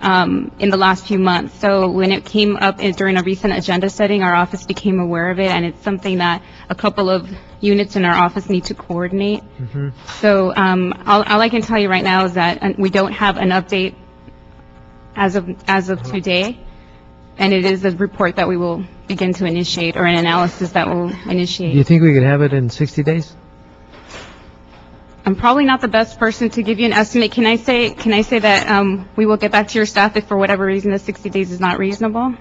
in the last few months. So when it came up during a recent agenda setting, our office became aware of it, and it's something that a couple of units in our office need to coordinate. Mm-hmm. So all I can tell you right now is that we don't have an update as of today, and it is a report that we will begin to initiate, or an analysis that will initiate. Do you think we could have it in 60 days? I'm probably not the best person to give you an estimate. Can I say that we will get back to your staff if for whatever reason the 60 days is not reasonable?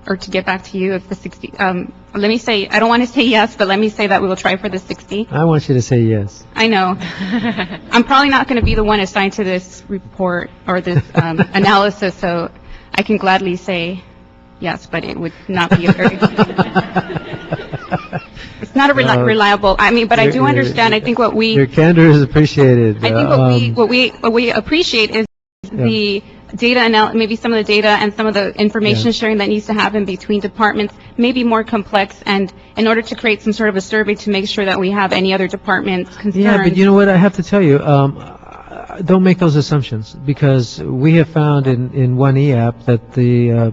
Or to get back to you if the 60, let me say, I don't want to say yes, but let me say that we will try for the 60. I want you to say yes. I know. I'm probably not going to be the one assigned to this report or this analysis, so I can gladly say yes, but it would not be a very, it's not a reliable, I mean, but I do understand, I think what we, your candor is appreciated. I think what we appreciate is the data, maybe some of the data and some of the information sharing that needs to happen between departments may be more complex, and in order to create some sort of a survey to make sure that we have any other departments concerns. Yeah, but you know what, I have to tell you, don't make those assumptions, because we have found in one e-app that the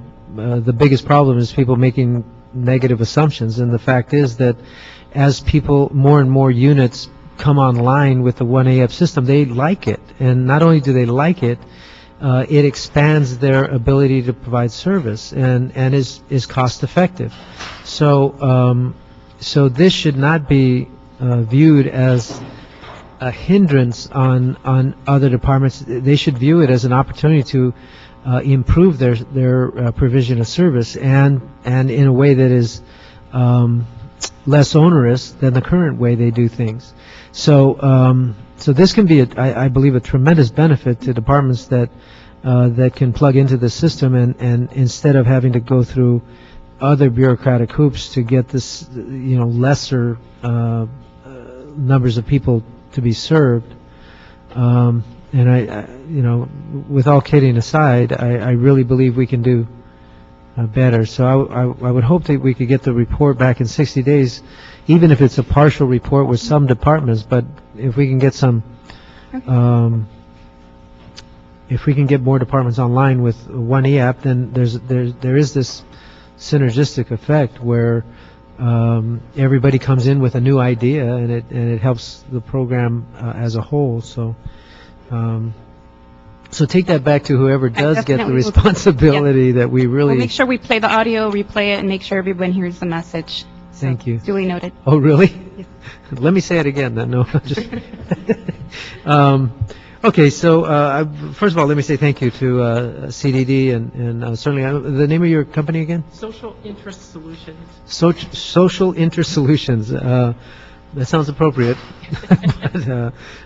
biggest problem is people making negative assumptions, and the fact is that as more and more units come online with the 1AF system, they like it, and not only do they like it, it expands their ability to provide service and is cost effective. So this should not be viewed as a hindrance on other departments. They should view it as an opportunity to improve their provision of service and in a way that is less onerous than the current way they do things. So this can be, I believe, a tremendous benefit to departments that can plug into the system, and instead of having to go through other bureaucratic hoops to get this, lesser numbers of people to be served. And with all kidding aside, I really believe we can do better. So I would hope that we could get the report back in 60 days, even if it's a partial report with some departments. But if we can get if we can get more departments online with one e-app, then there is this synergistic effect where everybody comes in with a new idea, and it helps the program as a whole. So take that back to whoever does get the responsibility that we really... We'll make sure we play the audio, replay it, and make sure everyone hears the message. Thank you. Duly noted. Oh, really? Yes. Let me say it again then. No, just... Okay, so first of all, let me say thank you to CDD and certainly, the name of your company again? Social Interest Solutions. Social Interest Solutions. That sounds appropriate,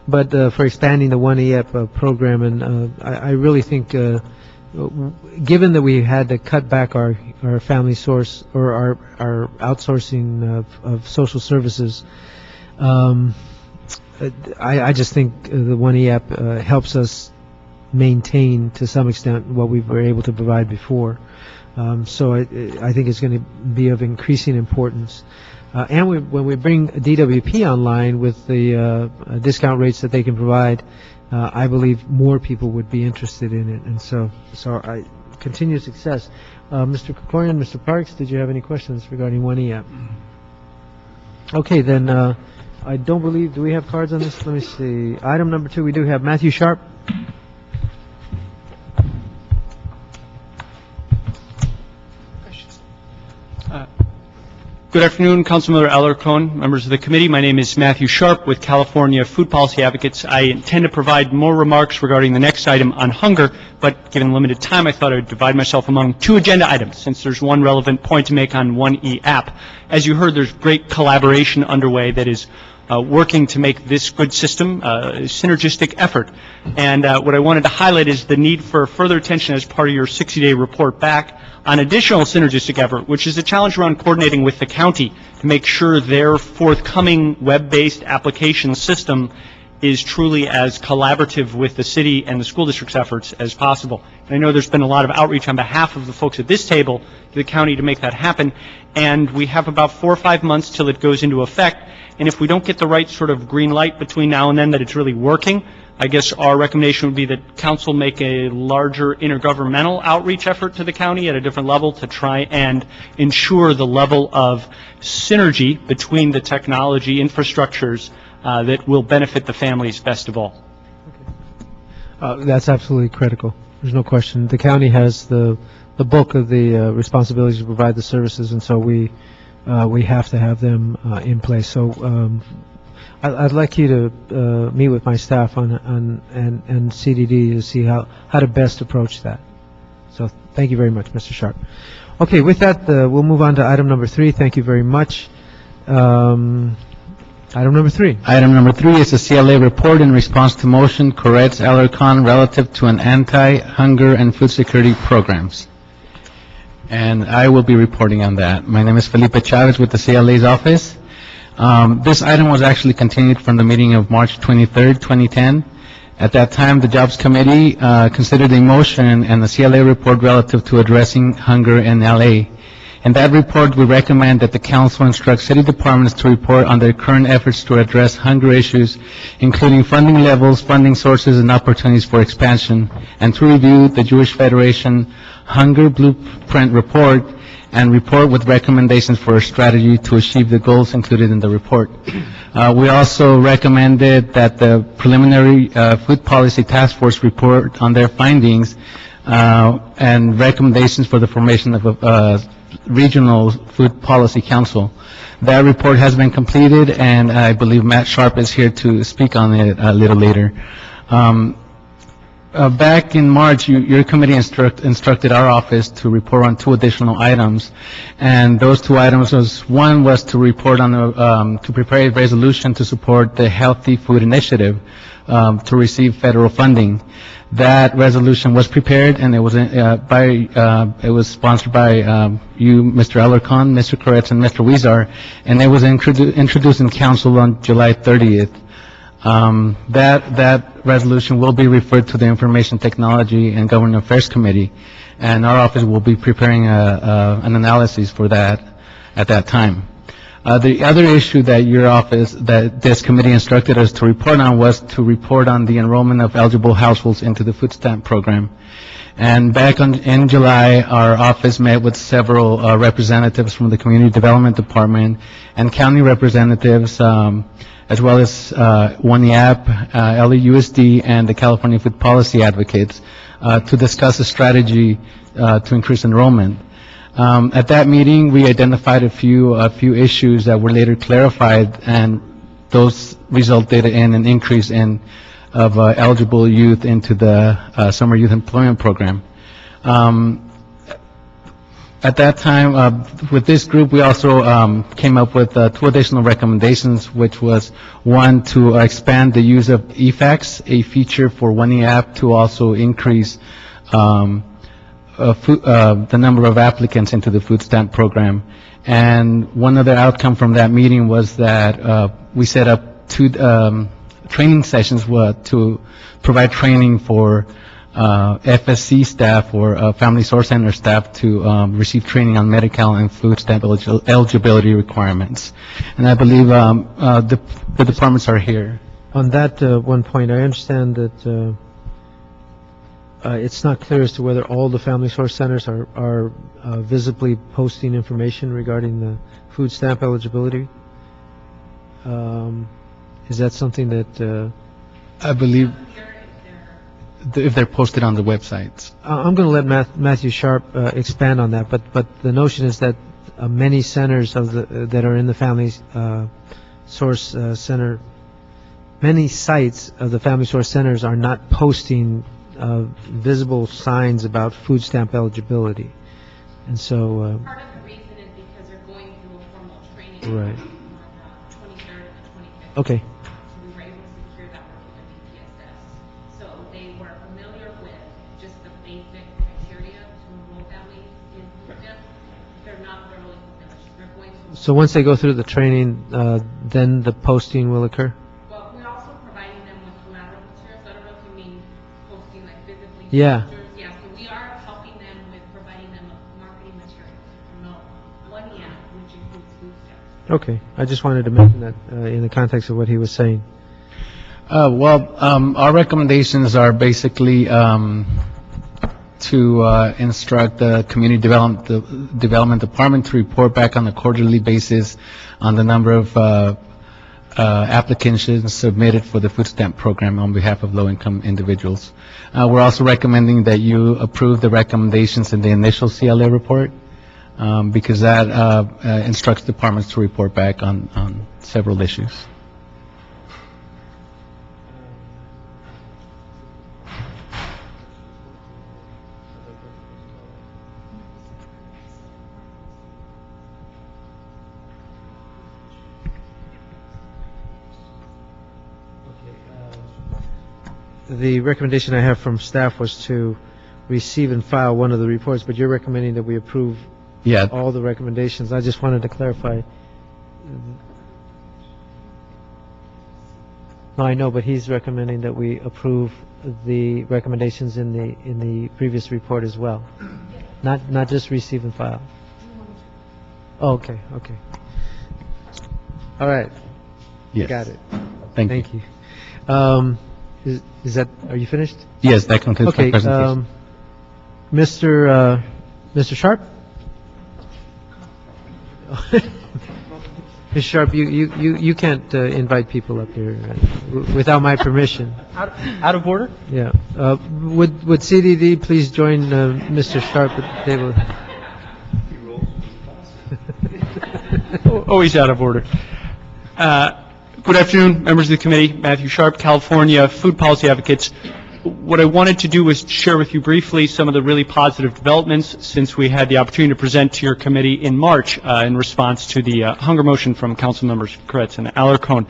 but for expanding the one e-app program, and I really think, given that we had to cut back our family source or our outsourcing of social services, I just think the one e-app helps us maintain to some extent what we were able to provide before. So I think it's going to be of increasing importance. And when we bring DWP online with the discount rates that they can provide, I believe more people would be interested in it. And so continued success. Mr. Krikorian, Mr. Parks, did you have any questions regarding 1E app? Okay, then, I don't believe, do we have cards on this? Let me see. Item number 2, we do have Matthew Sharp. Good afternoon, Councilmember Alarcon, members of the committee. My name is Matthew Sharp with California Food Policy Advocates. I intend to provide more remarks regarding the next item on hunger, but given limited time, I thought I would divide myself among 2 agenda items, since there's one relevant point to make on 1E app. As you heard, there's great collaboration underway that is working to make this good system a synergistic effort. And what I wanted to highlight is the need for further attention as part of your 60-day report back on additional synergistic effort, which is a challenge around coordinating with the county to make sure their forthcoming web-based application system is truly as collaborative with the city and the school district's efforts as possible. And I know there's been a lot of outreach on behalf of the folks at this table to the county to make that happen, and we have about 4 or 5 months till it goes into effect, and if we don't get the right sort of green light between now and then that it's really working, I guess our recommendation would be that council make a larger intergovernmental outreach effort to the county at a different level to try and ensure the level of synergy between the technology infrastructures that will benefit the families best of all. That's absolutely critical. There's no question. The county has the bulk of the responsibilities to provide the services, and so we have to have them in place. So I'd like you to meet with my staff and CDD to see how to best approach that. So thank you very much, Mr. Sharp. Okay, with that, we'll move on to item number 3. Thank you very much. Item number 3. Item number 3 is a CLA report in response to motion Corretz Alarcon relative to an anti-hunger and food security programs. And I will be reporting on that. My name is Felipe Chavez with the CLA's office. This item was actually continued from the meeting of March 23rd, 2010. At that time, the Jobs Committee considered a motion and the CLA report relative to addressing hunger in LA. In that report, we recommend that the council instruct city departments to report on their current efforts to address hunger issues, including funding levels, funding sources, and opportunities for expansion, and to review the Jewish Federation Hunger Blueprint Report and report with recommendations for a strategy to achieve the goals included in the report. We also recommended that the preliminary food policy task force report on their findings and recommendations for the formation of a regional food policy council. That report has been completed, and I believe Matt Sharp is here to speak on it a little later. Back in March, your committee instructed our office to report on 2 additional items, and those 2 items one was to report on to prepare a resolution to support the Healthy Food Initiative to receive federal funding. That resolution was prepared, and it was sponsored by you, Mr. Alarcon, Mr. Corretz, and Mr. Huizar, and it was introduced in council on July 30th. That resolution will be referred to the Information Technology and Government Affairs Committee, and our office will be preparing an analysis for that at that time. The other issue that this committee instructed us to report on was to report on the enrollment of eligible households into the food stamp program. And back in July, our office met with several representatives from the Community Development Department and county representatives, as well as 1E app, LAUSD, and the California Food Policy Advocates to discuss a strategy to increase enrollment. At that meeting, we identified a few issues that were later clarified, and those resulted in an increase of eligible youth into the Summer Youth Employment Program. At that time, with this group, we also came up with 2 additional recommendations, which was one, to expand the use of eFax, a feature for 1E app to also increase the number of applicants into the food stamp program. And one other outcome from that meeting was that we set up 2 training sessions to provide training for FSC staff or Family Source Center staff to receive training on medical and food stamp eligibility requirements. And I believe the departments are here. On that one point, I understand that it's not clear as to whether all the family source centers are visibly posting information regarding the food stamp eligibility. Is that something that, I believe if they're posted on the websites. I'm going to let Matthew Sharp expand on that, but the notion is that many centers that are in the family source center, many sites of the family source centers are not posting visible signs about food stamp eligibility, and so Part of the reason is because they're going through a formal training right. on the 23rd and the 25th. Okay. So we were able to secure that working with DPSS. So they were familiar with just the basic criteria to enroll families in food stamps. They're not thoroughly familiar. They're going to. So once they go through the training, then the posting will occur? Well, we're also providing them with collateral materials. I don't know if you mean posting like visibly. Yeah. Pictures. Yeah, so we are helping them with providing them marketing materials to promote one app, which includes food stamps. Okay. I just wanted to mention that in the context of what he was saying. Our recommendations are basically to instruct the Community Development Department to report back on a quarterly basis on the number of applications submitted for the food stamp program on behalf of low-income individuals. We're also recommending that you approve the recommendations in the initial CLA report, because that instructs departments to report back on several issues. The recommendation I have from staff was to receive and file one of the reports, but you're recommending that we approve all the recommendations. I just wanted to clarify. No, I know, but he's recommending that we approve the recommendations in the previous report as well, not just receive and file. Oh, okay. All right. Yes. Got it. Thank you. Is that? Are you finished? Yes, that concludes my presentation. Mr. Sharp? Mr. Sharp, you can't invite people up here without my permission. Out of order? Yeah. Would CDD please join Mr. Sharp at the table? Always out of order. Good afternoon, members of the committee. Matthew Sharp, California Food Policy Advocates. What I wanted to do was share with you briefly some of the really positive developments since we had the opportunity to present to your committee in March in response to the hunger motion from Council Members Kretz and Alarcon.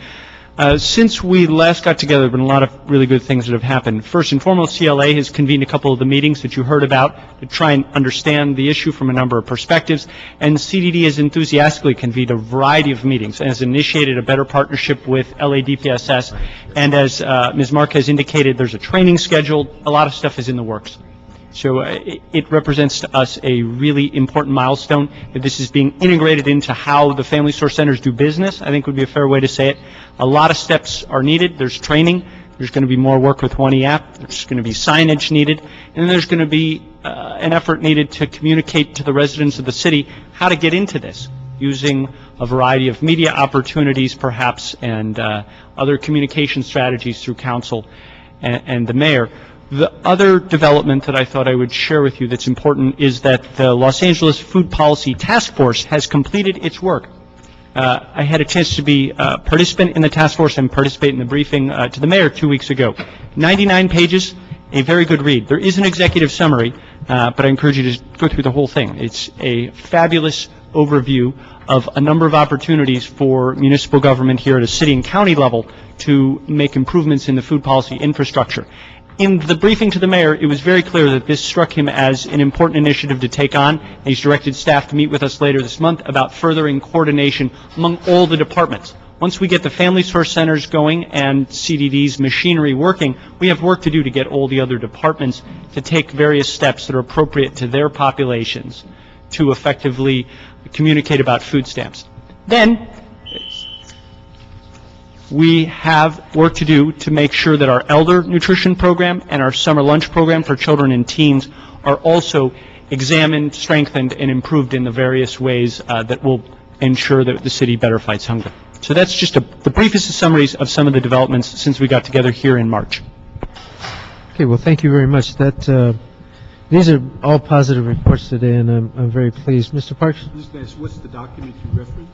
Since we last got together, there have been a lot of really good things that have happened. First and foremost, CLA has convened a couple of the meetings that you heard about to try and understand the issue from a number of perspectives, and CDD has enthusiastically convened a variety of meetings and has initiated a better partnership with LADPSS, and as Ms. Marquez indicated, there's a training scheduled. A lot of stuff is in the works. So it represents to us a really important milestone. If this is being integrated into how the family source centers do business, I think would be a fair way to say it. A lot of steps are needed. There's training. There's going to be more work with One app. There's going to be signage needed. And then there's going to be an effort needed to communicate to the residents of the city how to get into this, using a variety of media opportunities perhaps and other communication strategies through council and the mayor. The other development that I thought I would share with you that's important is that the Los Angeles Food Policy Task Force has completed its work. I had a chance to be a participant in the task force and participate in the briefing to the mayor 2 weeks ago. 99 pages, a very good read. There is an executive summary, but I encourage you to go through the whole thing. It's a fabulous overview of a number of opportunities for municipal government here at a city and county level to make improvements in the food policy infrastructure. In the briefing to the mayor, it was very clear that this struck him as an important initiative to take on. And he's directed staff to meet with us later this month about furthering coordination among all the departments. Once we get the family source centers going and CDD's machinery working, we have work to do to get all the other departments to take various steps that are appropriate to their populations to effectively communicate about food stamps. Then, we have work to do to make sure that our elder nutrition program and our summer lunch program for children and teens are also examined, strengthened, and improved in the various ways that will ensure that the city better fights hunger. So that's just the briefest of summaries of some of the developments since we got together here in March. Okay, well, thank you very much. These are all positive reports today, and I'm very pleased. Mr. Parks? Just ask, what's the document you referenced?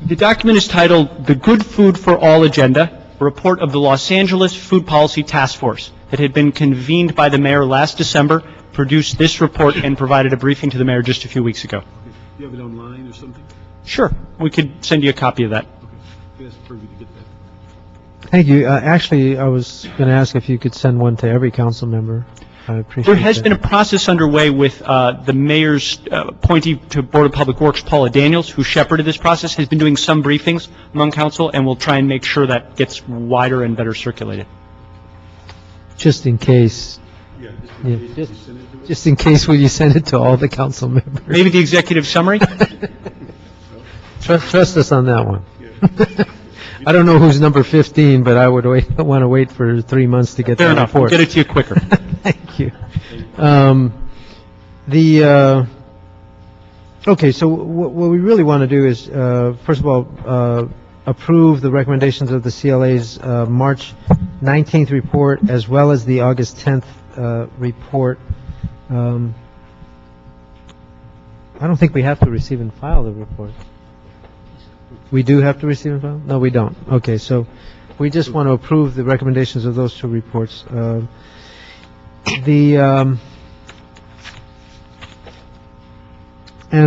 The document is titled The Good Food for All Agenda, a report of the Los Angeles Food Policy Task Force that had been convened by the mayor last December, produced this report, and provided a briefing to the mayor just a few weeks ago. Okay. Do you have it online or something? Sure, we could send you a copy of that. Okay. Ask for you to get that. Thank you. Actually, I was going to ask if you could send one to every council member. I appreciate There has that. been a process underway with the mayor's appointee to Board of Public Works, Paula Daniels, who shepherded this process, has been doing some briefings among council, and we'll try and make sure that gets wider and better circulated. Just in case. Yeah, just in case, will you send it to all the council members? Maybe the executive summary? Trust us on that one. I don't know who's number 15, but I would want to wait for 3 months to get Fair that enough. We'll report. get it to you quicker. Thank you. Okay, so what we really want to do is, first of all, approve the recommendations of the CLA's March 19th report as well as the August 10th report. I don't think we have to receive and file the report. We do have to receive and file? No, we don't. Okay, so we just want to approve the recommendations of those two reports. And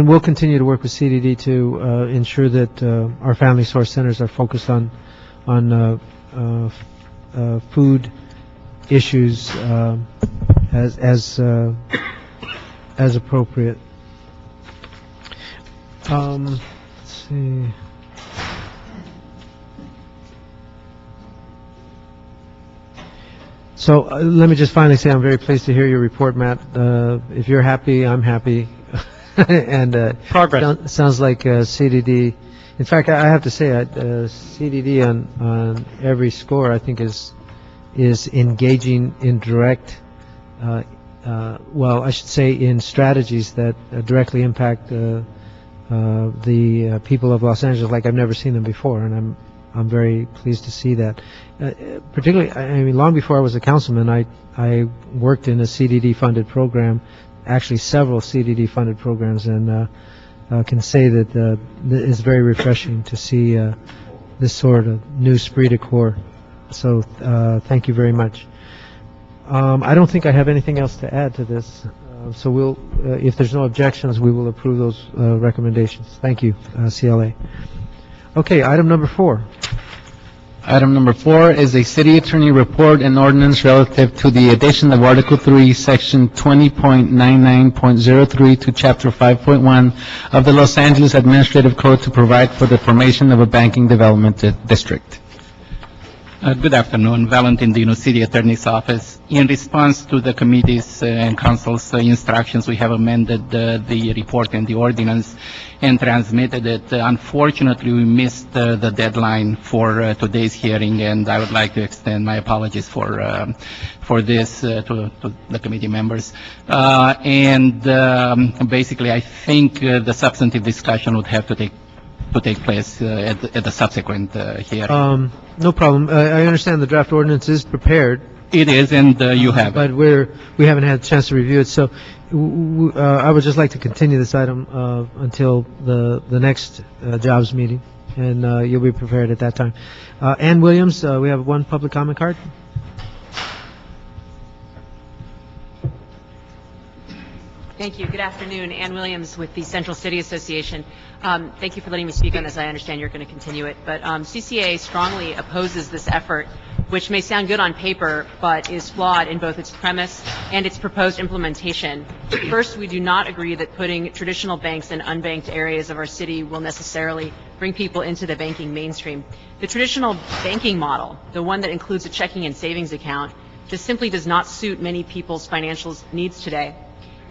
we'll continue to work with CDD to ensure that our family source centers are focused on food issues as appropriate. Let's see. So let me just finally say I'm very pleased to hear your report, Matt. If you're happy, I'm happy. And Progress. Sounds like CDD. In fact, I have to say, CDD on every score, I think, is engaging in direct, well, I should say, in strategies that directly impact the people of Los Angeles like I've never seen them before, and I'm very pleased to see that. Particularly, I mean, long before I was a councilman, I worked in a CDD-funded program, actually several CDD-funded programs, and can say that it's very refreshing to see this sort of new esprit de corps. So thank you very much. I don't think I have anything else to add to this. So we'll, if there's no objections, we will approve those recommendations. Thank you, CLA. Okay, item number 4. Item number 4 is a city attorney report and ordinance relative to the addition of Article 3, Section 20.99.03 to Chapter 5.1 of the Los Angeles Administrative Code to provide for the formation of a banking development district. Good afternoon, Valentin Dino, City Attorney's Office. In response to the committee's and council's instructions, we have amended the report and the ordinance and transmitted it. Unfortunately, we missed the deadline for today's hearing, and I would like to extend my apologies for this to the committee members. Basically, I think the substantive discussion would have to take place at the subsequent hearing. No problem. I understand the draft ordinance is prepared. It is, and you have it. But we haven't had a chance to review it. So I would just like to continue this item until the next jobs meeting, and you'll be prepared at that time. Ann Williams, we have one public comment card. Thank you. Good afternoon. Ann Williams with the Central City Association. Thank you for letting me speak on this. I understand you're going to continue it. But CCA strongly opposes this effort, which may sound good on paper, but is flawed in both its premise and its proposed implementation. First, we do not agree that putting traditional banks in unbanked areas of our city will necessarily bring people into the banking mainstream. The traditional banking model, the one that includes a checking and savings account, just simply does not suit many people's financial needs today.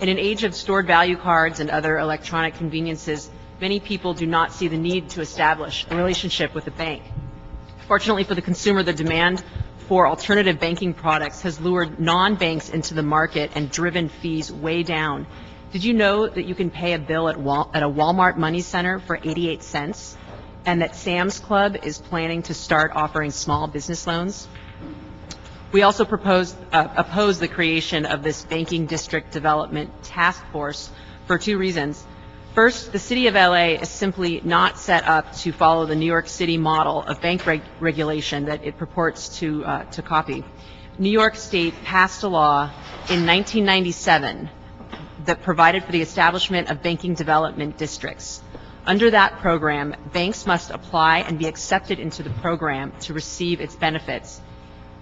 In an age of stored value cards and other electronic conveniences, many people do not see the need to establish a relationship with a bank. Fortunately for the consumer, the demand for alternative banking products has lured non-banks into the market and driven fees way down. Did you know that you can pay a bill at a Walmart Money Center for 88 cents, and that Sam's Club is planning to start offering small business loans? We also oppose the creation of this Banking District Development Task Force for two reasons. First, the City of LA is simply not set up to follow the New York City model of bank regulation that it purports to copy. New York State passed a law in 1997 that provided for the establishment of banking development districts. Under that program, banks must apply and be accepted into the program to receive its benefits.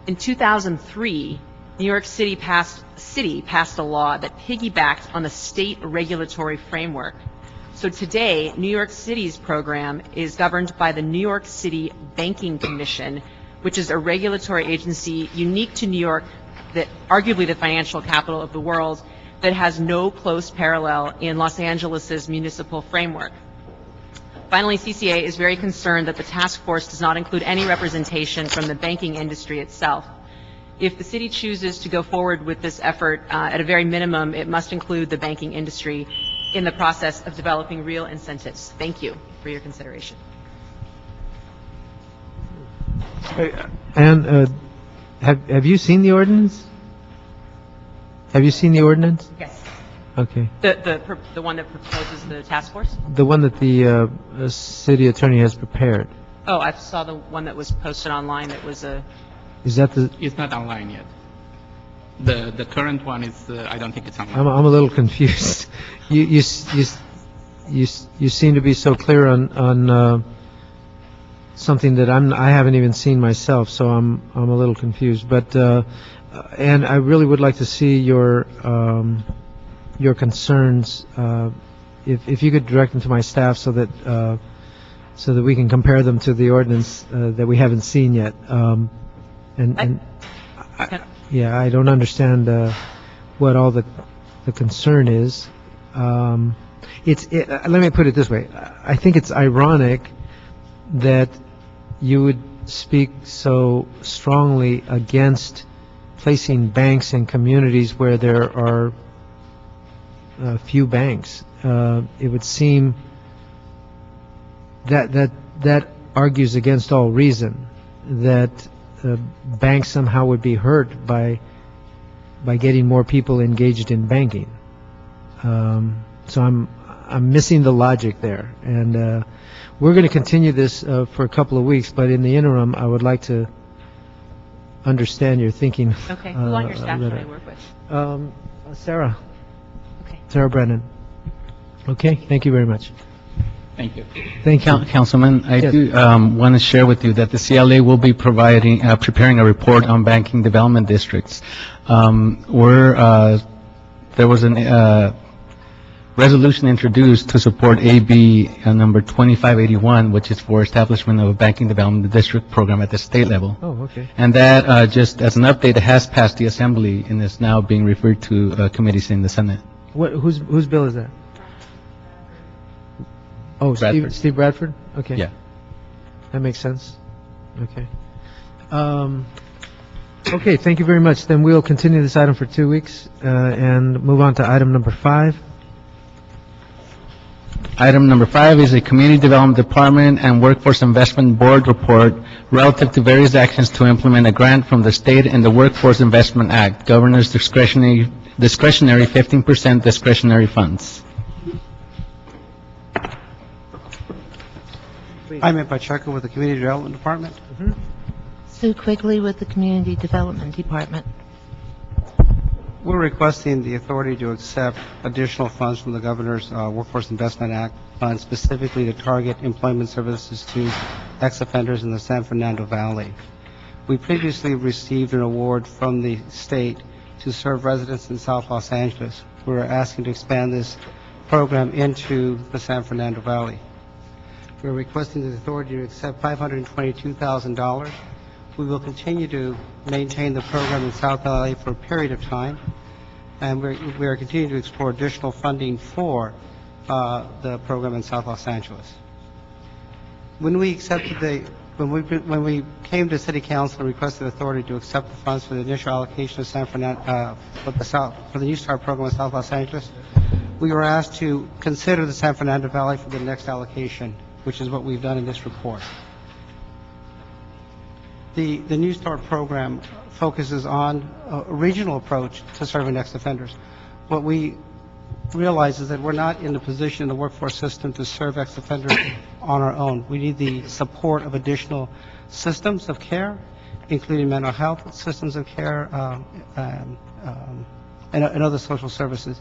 In 2003, New York City passed a law that piggybacked on the state regulatory framework. So today, New York City's program is governed by the New York City Banking Commission, which is a regulatory agency unique to New York, that arguably the financial capital of the world, that has no close parallel in Los Angeles's municipal framework. Finally, CCA is very concerned that the task force does not include any representation from the banking industry itself. If the city chooses to go forward with this effort, at a very minimum, it must include the banking industry in the process of developing real incentives. Thank you for your consideration. And have you seen the ordinance? Have you seen the ordinance? Yes. Okay. The one that proposes the task force? The one that the city attorney has prepared. Oh, I saw the one that was posted online. That was a... Is that the... It's not online yet. The current one is, I don't think it's online. I'm a little confused. You seem to be so clear on something that I haven't even seen myself, so I'm a little confused. But and I really would like to see your concerns. If you could direct them to my staff so that we can compare them to the ordinance that we haven't seen yet. I don't understand what all the concern is. Let me put it this way. I think it's ironic that you would speak so strongly against placing banks in communities where there are few banks. It would seem that argues against all reason, that banks somehow would be hurt by getting more people engaged in banking. So I'm missing the logic there, and we're going to continue this for a couple of weeks. But in the interim, I would like to understand your thinking. Okay. Who on your staff should I work with? Sarah. Okay. Sarah Brennan. Okay. Thank you very much. Thank you. Thank you. Councilman, I do want to share with you that the CLA will be preparing a report on banking development districts. There was a resolution introduced to support AB number 2581, which is for establishment of a banking development district program at the state level. Oh, okay. And that, just as an update, has passed the Assembly and is now being referred to committees in the Senate. Whose bill is that? Oh, Bradford. Steve Bradford? Okay. Yeah. That makes sense. Okay. Okay, thank you very much. Then we'll continue this item for 2 weeks and move on to item number 5. Item number 5 is a Community Development Department and Workforce Investment Board report relative to various actions to implement a grant from the state and the Workforce Investment Act, Governor's discretionary 15% discretionary funds. I'm Ed Pacheco with the Community Development Department. Sue Quigley with the Community Development Department. We're requesting the authority to accept additional funds from the Governor's Workforce Investment Act funds, specifically to target employment services to ex-offenders in the San Fernando Valley. We previously received an award from the state to serve residents in South Los Angeles. We're asking to expand this program into the San Fernando Valley. We're requesting the authority to accept $522,000. We will continue to maintain the program in South LA for a period of time, and we are continuing to explore additional funding for the program in South Los Angeles. When we accepted the When we came to City Council and requested authority to accept the funds for the initial allocation of San Fernando, for the New Start program in South Los Angeles, we were asked to consider the San Fernando Valley for the next allocation, which is what we've done in this report. The New Start program focuses on a regional approach to serving ex-offenders. What we realize is that we're not in the position in the workforce system to serve ex-offenders on our own. We need the support of additional systems of care, including mental health systems of care and other social services.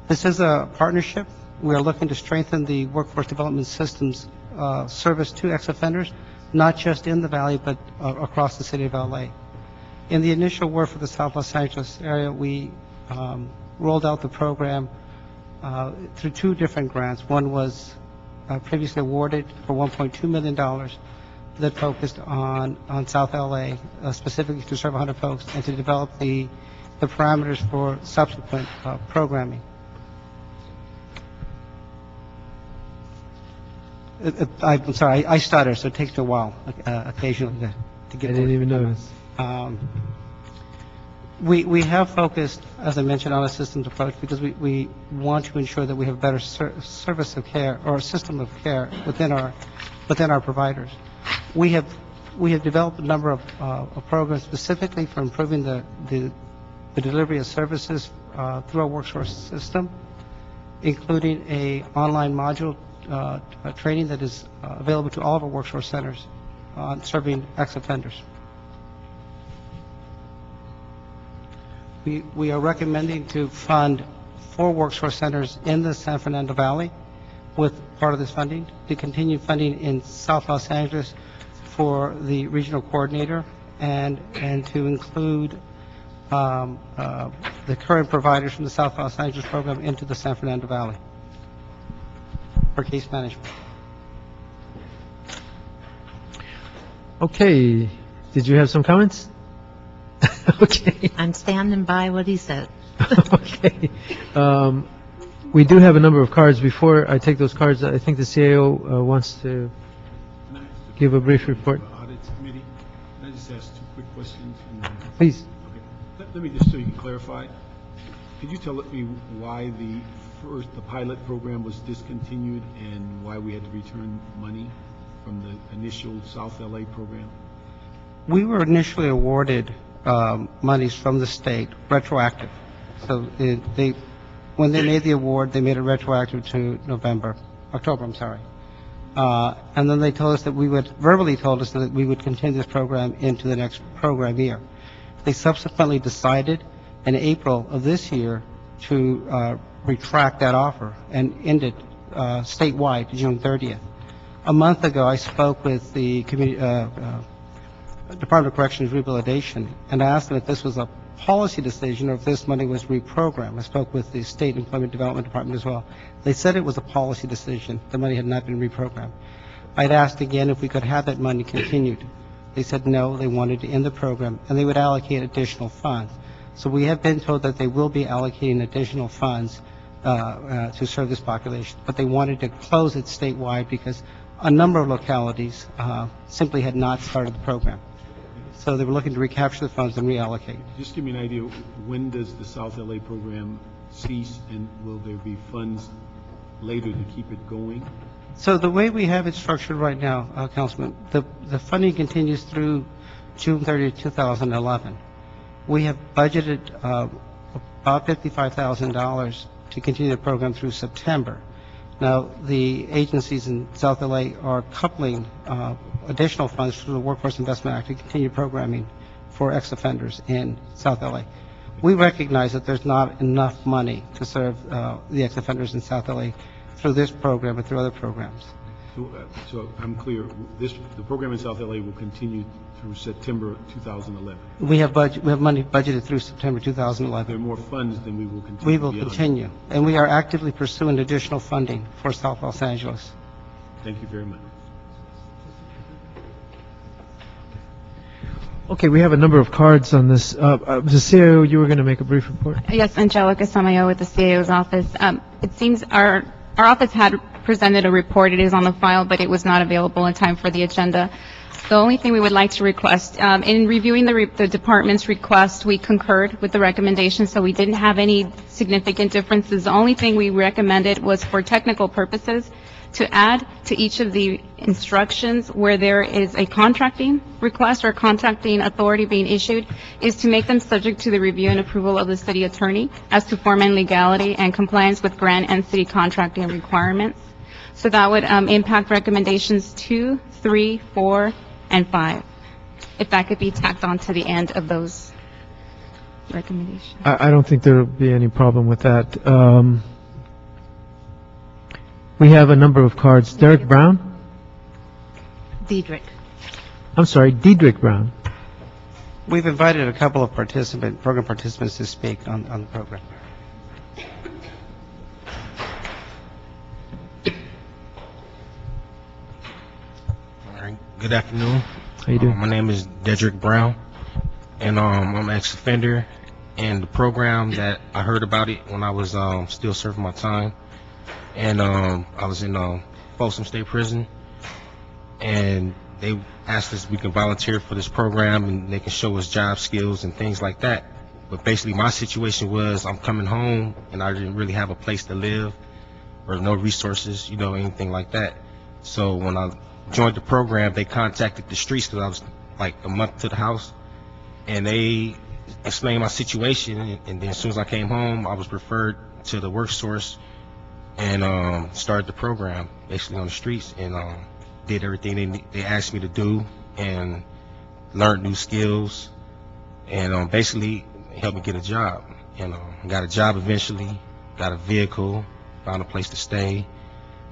This is a partnership. We are looking to strengthen the workforce development system's service to ex-offenders, not just in the Valley, but across the city of LA. In the initial work for the South Los Angeles area, we rolled out the program through two different grants. One was previously awarded for $1.2 million that focused on South LA, specifically to serve 100 folks, and to develop the parameters for subsequent programming. I'm sorry, I stutter, so it takes me a while occasionally to get. I didn't even notice. We have focused, as I mentioned, on a systems approach because we want to ensure that we have better service of care or a system of care within our providers. We have developed a number of programs specifically for improving the delivery of services through our workforce system, including a online module training that is available to all of our workforce centers on serving ex-offenders. We are recommending to fund 4 workforce centers in the San Fernando Valley with part of this funding, to continue funding in South Los Angeles for the regional coordinator, and to include the current providers from the South Los Angeles program into the San Fernando Valley for case management. Okay, did you have some comments? Okay. I'm standing by what he said. Okay. We do have a number of cards. Before I take those cards, I think the CAO wants to give a brief report. Audit Committee, can I just ask 2 quick questions? Please. Okay. Let me just so you can clarify. Could you tell me why the pilot program was discontinued and why we had to return money from the initial South LA program? We were initially awarded monies from the state, retroactive. So when they made the award, they made it retroactive to October, I'm sorry. And then they told us that verbally told us that we would continue this program into the next program year. They subsequently decided in April of this year to retract that offer and end it statewide June 30th. A month ago, I spoke with the Department of Corrections Rehabilitation, and I asked them if this was a policy decision or if this money was reprogrammed. I spoke with the State Employment Development Department as well. They said it was a policy decision. The money had not been reprogrammed. I'd asked again if we could have that money continued. They said no, they wanted to end the program, and they would allocate additional funds. So we have been told that they will be allocating additional funds to serve this population, but they wanted to close it statewide because a number of localities simply had not started the program. So they were looking to recapture the funds and reallocate. Just give me an idea, when does the South LA program cease, and will there be funds later to keep it going? So the way we have it structured right now, Councilman, the funding continues through June 30th, 2011. We have budgeted about $55,000 to continue the program through September. Now, the agencies in South LA are coupling additional funds through the Workforce Investment Act to continue programming for ex-offenders in South LA. We recognize that there's not enough money to serve the ex-offenders in South LA through this program and through other programs. So I'm clear, the program in South LA will continue through September 2011. We have money budgeted through September 2011. There are more funds than we will continue. We will continue, and we are actively pursuing additional funding for South Los Angeles. Thank you very much. Okay, we have a number of cards on this. The CAO, you were going to make a brief report? Yes, Angelica Samayo with the CAO's office. It seems our office had presented a report. It is on the file, but it was not available in time for the agenda. The only thing we would like to request, in reviewing the department's request, we concurred with the recommendation, so we didn't have any significant differences. The only thing we recommended was for technical purposes to add to each of the instructions where there is a contracting request or contracting authority being issued, is to make them subject to the review and approval of the city attorney as to form and legality and compliance with grant and city contracting requirements. So that would impact recommendations 2, 3, 4, and 5, if that could be tacked on to the end of those recommendations. I don't think there will be any problem with that. We have a number of cards. Derek Brown? Diedrich. I'm sorry, Diedrich Brown. We've invited a couple of program participants to speak on the program. All right. Good afternoon. How you doing? My name is Dedrick Brown, and I'm an ex-offender. And the program that I heard about it when I was still serving my time, and I was in Folsom State Prison, and they asked us if we can volunteer for this program, and they can show us job skills and things like that. But basically, my situation was I'm coming home, and I didn't really have a place to live or no resources, anything like that. So when I joined the program, they contacted the streets because I was like a month to the house, and they explained my situation. And then as soon as I came home, I was referred to the work source and started the program basically on the streets, and did everything they asked me to do and learned new skills, and basically helped me get a job. And got a job eventually, got a vehicle, found a place to stay,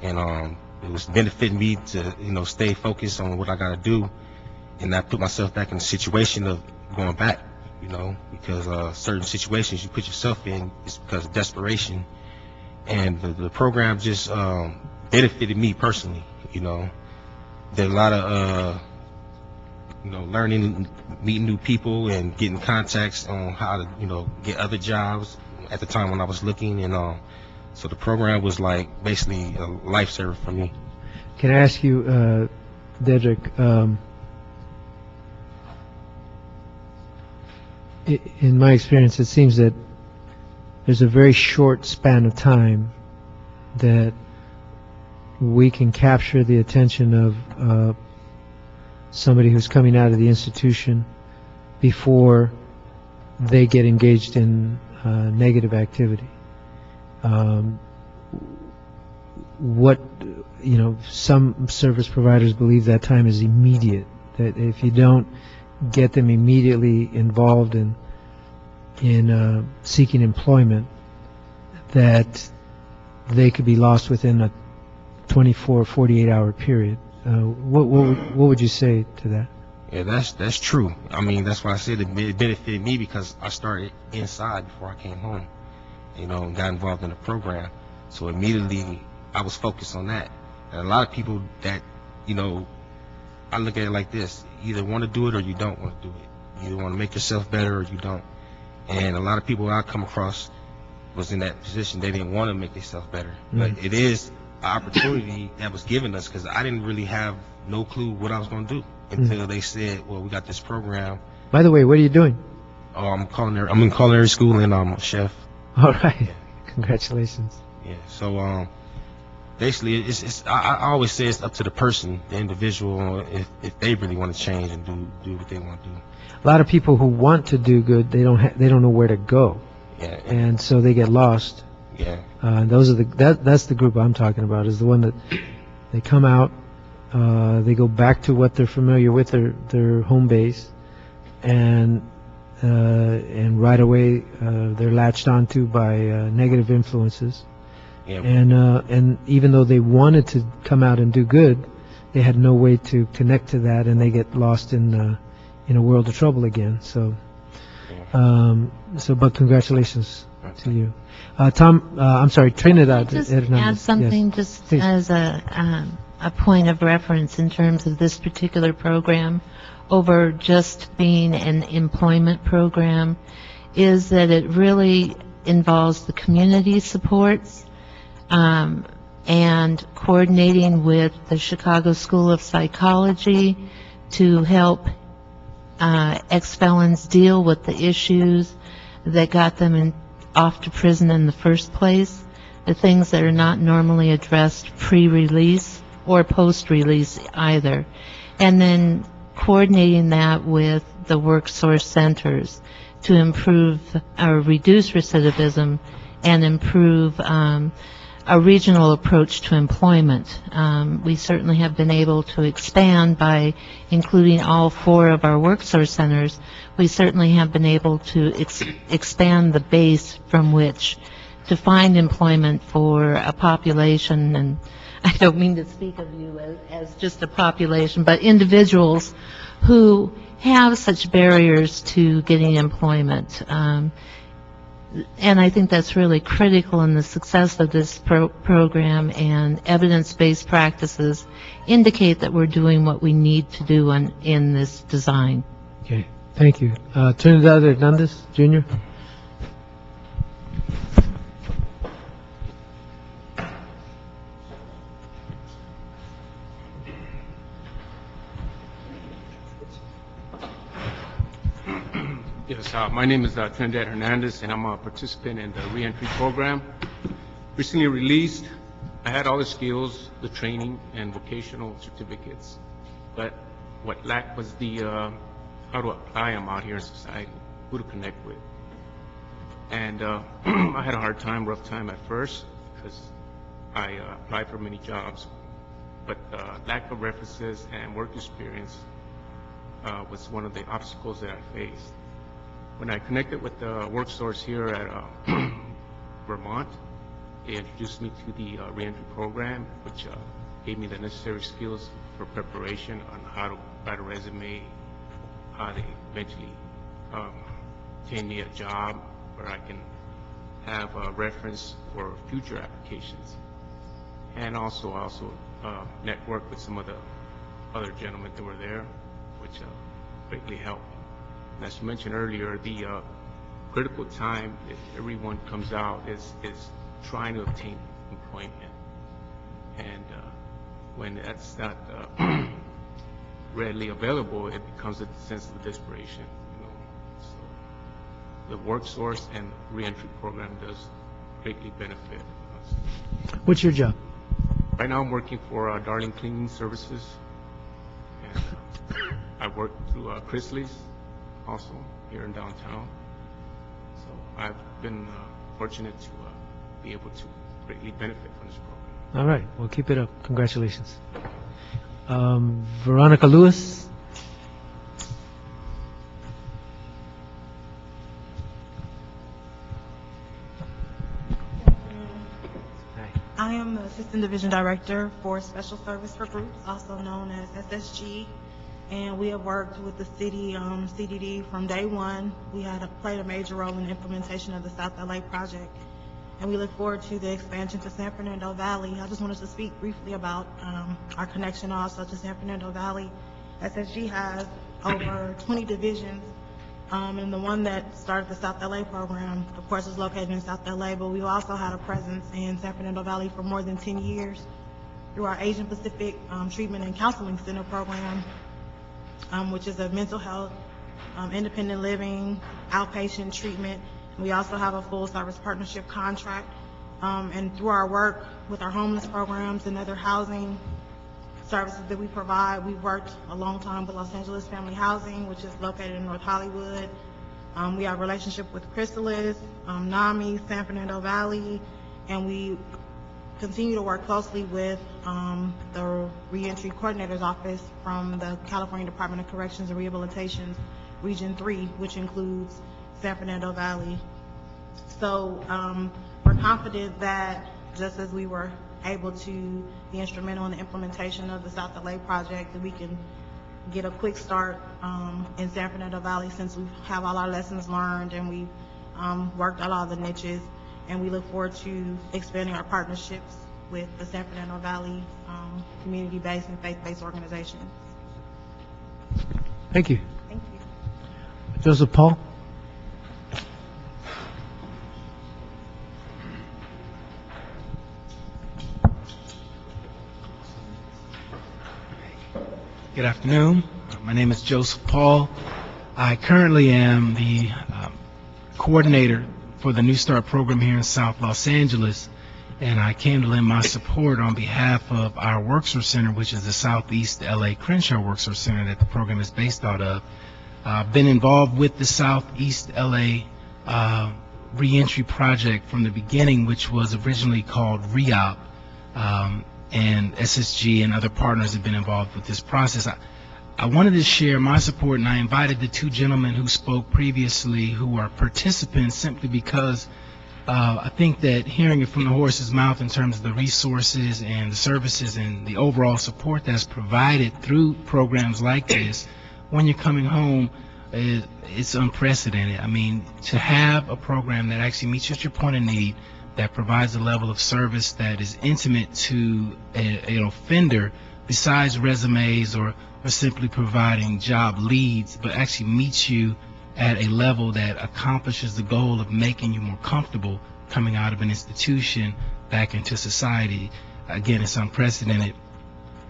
and it was benefiting me to stay focused on what I got to do, and not put myself back in the situation of going back, because certain situations you put yourself in is because of desperation. And the program just benefited me personally. Did a lot of learning, meeting new people, and getting contacts on how to get other jobs at the time when I was looking, and so the program was like basically a lifesaver for me. Can I ask you, Dedrick, in my experience, it seems that there's a very short span of time that we can capture the attention of somebody who's coming out of the institution before they get engaged in negative activity. Some service providers believe that time is immediate, that if you don't get them immediately involved in seeking employment, that they could be lost within a 24, 48-hour period. What would you say to that? Yeah, that's true. I mean, that's why I said it benefited me, because I started inside before I came home, and got involved in the program. So immediately I was focused on that. And a lot of people that, I look at it like this: you either want to do it or you don't want to do it. You either want to make yourself better or you don't. And a lot of people I come across was in that position. They didn't want to make themselves better. But it is an opportunity that was given us, because I didn't really have no clue what I was going to do until they said, well, we got this program. By the way, what are you doing? Oh, I'm in culinary school, and I'm a chef. All right. Congratulations. Yeah. So basically, I always say it's up to the person, the individual, if they really want to change and do what they want to do. A lot of people who want to do good, they don't know where to go. Yeah. And so they get lost. Yeah. Those are that's the group I'm talking about, is the one that they come out, they go back to what they're familiar with, their home base, and right away they're latched onto by negative influences. Yeah. And even though they wanted to come out and do good, they had no way to connect to that, and they get lost in a world of trouble again. So, but congratulations to you. Tom, I'm sorry, Trinidad. Just add something, yes. just Please. as a point of reference in terms of this particular program over just being an employment program, is that it really involves the community supports and coordinating with the Chicago School of Psychology to help ex-felons deal with the issues that got them off to prison in the first place, the things that are not normally addressed pre-release or post-release either. And then coordinating that with the work source centers to improve or reduce recidivism and improve a regional approach to employment. We certainly have been able to expand by including all 4 of our work source centers. We certainly have been able to expand the base from which to find employment for a population, and I don't mean to speak of you as just a population, but individuals who have such barriers to getting employment. And I think that's really critical in the success of this program, and evidence-based practices indicate that we're doing what we need to do in this design. Okay, thank you. Trinidad Hernandez, Jr. Yes, my name is Trinidad Hernandez, and I'm a participant in the reentry program. Recently released, I had all the skills, the training, and vocational certificates, but what lacked was the how to apply them out here in society, who to connect with. And I had a hard time, rough time at first, because I applied for many jobs, but lack of references and work experience was one of the obstacles that I faced. When I connected with the work source here at Vermont, they introduced me to the reentry program, which gave me the necessary skills for preparation on how to write a resume, how to eventually obtain me a job where I can have a reference for future applications, and also network with some of the other gentlemen that were there, which greatly helped. As you mentioned earlier, the critical time that everyone comes out is trying to obtain employment. And when that's not readily available, it becomes a sense of desperation. So the work source and reentry program does greatly benefit us. What's your job? Right now I'm working for Darling Cleaning Services. And I work through Chrisley's also here in downtown. So I've been fortunate to be able to greatly benefit from this program. All right, well, keep it up. Congratulations. Veronica Lewis. I am the Assistant Division Director for Special Service for Groups, also known as SSG. And we have worked with the city CDD from day one. We had played a major role in the implementation of the South LA project, and we look forward to the expansion to San Fernando Valley. I just wanted to speak briefly about our connection also to San Fernando Valley. SSG has over 20 divisions, and the one that started the South LA program, of course, is located in South LA, but we've also had a presence in San Fernando Valley for more than 10 years through our Asian Pacific Treatment and Counseling Center program, which is a mental health, independent living, outpatient treatment. We also have a full service partnership contract. And through our work with our homeless programs and other housing services that we provide, we've worked a long time with Los Angeles Family Housing, which is located in North Hollywood. We have a relationship with Chrysalis, NAMI, San Fernando Valley, and we continue to work closely with the Reentry Coordinator's Office from the California Department of Corrections and Rehabilitation, Region 3, which includes San Fernando Valley. So we're confident that just as we were able to be instrumental in the implementation of the South LA project, that we can get a quick start in San Fernando Valley, since we have all our lessons learned and we've worked out all the niches. And we look forward to expanding our partnerships with the San Fernando Valley community-based and faith-based organizations. Thank you. Thank you. Joseph Paul. Good afternoon. My name is Joseph Paul. I currently am the coordinator for the New Start program here in South Los Angeles, and I came to lend my support on behalf of our Worksource Center, which is the Southeast LA Crenshaw Worksource Center that the program is based out of. I've been involved with the Southeast LA reentry project from the beginning, which was originally called REOP, and SSG and other partners have been involved with this process. I wanted to share my support, and I invited the two gentlemen who spoke previously who are participants simply because I think that hearing it from the horse's mouth in terms of the resources and the services and the overall support that's provided through programs like this, when you're coming home, it's unprecedented. I mean, to have a program that actually meets just your point of need, that provides a level of service that is intimate to an offender, besides resumes or simply providing job leads, but actually meets you at a level that accomplishes the goal of making you more comfortable coming out of an institution back into society. Again, it's unprecedented.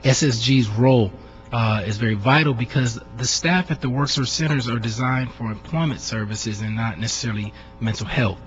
SSG's role is very vital because the staff at the Worksource Centers are designed for employment services and not necessarily mental health.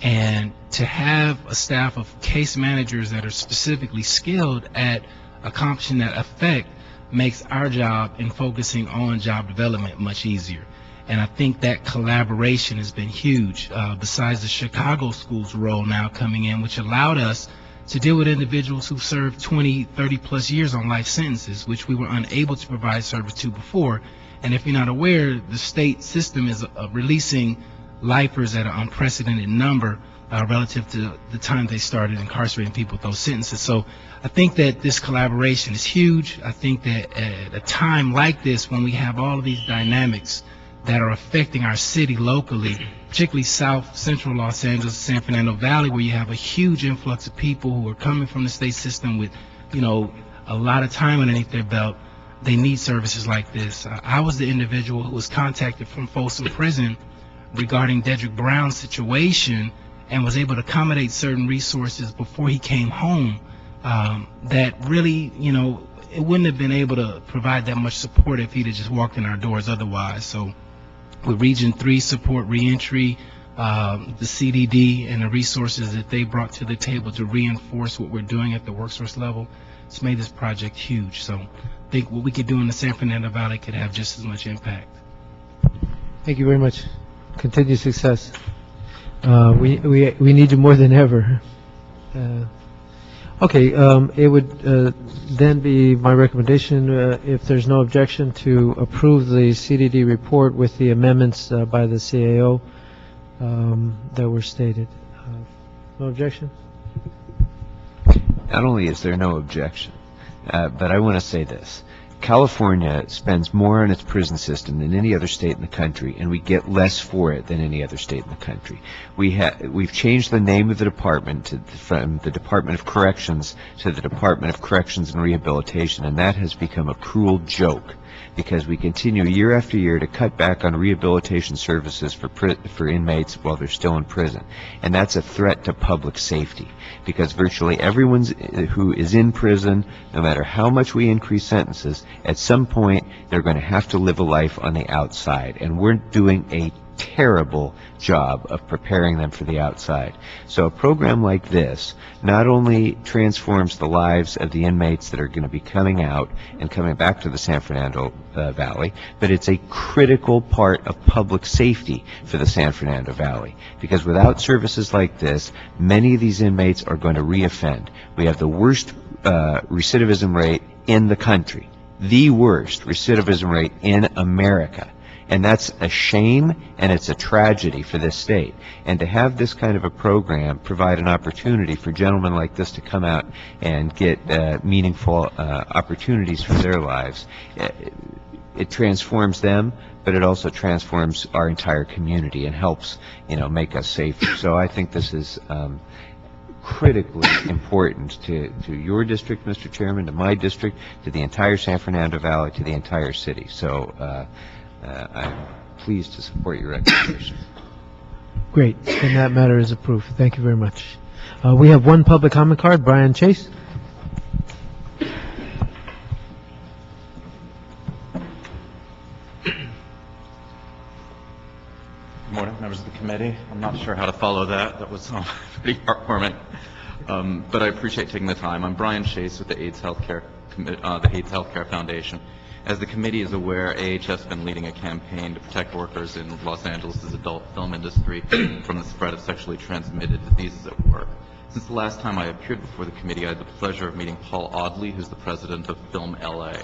And to have a staff of case managers that are specifically skilled at accomplishing that effect makes our job in focusing on job development much easier. And I think that collaboration has been huge, besides the Chicago schools role now coming in, which allowed us to deal with individuals who served 20, 30 plus years on life sentences, which we were unable to provide service to before. And if you're not aware, the state system is releasing lifers at an unprecedented number relative to the time they started incarcerating people with those sentences. So I think that this collaboration is huge. I think that at a time like this, when we have all of these dynamics that are affecting our city locally, particularly South Central Los Angeles, San Fernando Valley, where you have a huge influx of people who are coming from the state system with, you know, a lot of time underneath their belt, they need services like this. I was the individual who was contacted from Folsom Prison regarding Dedrick Brown's situation and was able to accommodate certain resources before he came home that really, you know, it wouldn't have been able to provide that much support if he'd have just walked in our doors otherwise. So with Region 3 support, reentry, the CDD, and the resources that they brought to the table to reinforce what we're doing at the workforce level, it's made this project huge. So I think what we could do in the San Fernando Valley could have just as much impact. Thank you very much. Continued success. We need you more than ever. Okay, it would then be my recommendation, if there's no objection, to approve the CDD report with the amendments by the CAO that were stated. No objection? Not only is there no objection, but I want to say this. California spends more on its prison system than any other state in the country, and we get less for it than any other state in the country. We've changed the name of the department from the Department of Corrections to the Department of Corrections and Rehabilitation, and that has become a cruel joke because we continue year after year to cut back on rehabilitation services for inmates while they're still in prison. And that's a threat to public safety because virtually everyone who is in prison, no matter how much we increase sentences, at some point they're going to have to live a life on the outside. And we're doing a terrible job of preparing them for the outside. So a program like this not only transforms the lives of the inmates that are going to be coming out and coming back to the San Fernando Valley, but it's a critical part of public safety for the San Fernando Valley. Because without services like this, many of these inmates are going to reoffend. We have the worst recidivism rate in the country, the worst recidivism rate in America. And that's a shame, and it's a tragedy for this state. And to have this kind of a program provide an opportunity for gentlemen like this to come out and get meaningful opportunities for their lives, it transforms them, but it also transforms our entire community and helps, you know, make us safer. So I think this is critically important to your district, Mr. Chairman, to my district, to the entire San Fernando Valley, to the entire city. So I'm pleased to support your recommendation. Great. Then that matter is approved. Thank you very much. We have one public comment card. Brian Chase. committee. I'm not sure how to follow that. That was pretty heartwarming. But I appreciate taking the time. I'm Brian Chase with the AIDS Healthcare Foundation. As the committee is aware, AH has been leading a campaign to protect workers in Los Angeles' adult film industry from the spread of sexually transmitted diseases at work. Since the last time I appeared before the committee, I had the pleasure of meeting Paul Audley, who's the president of Film LA.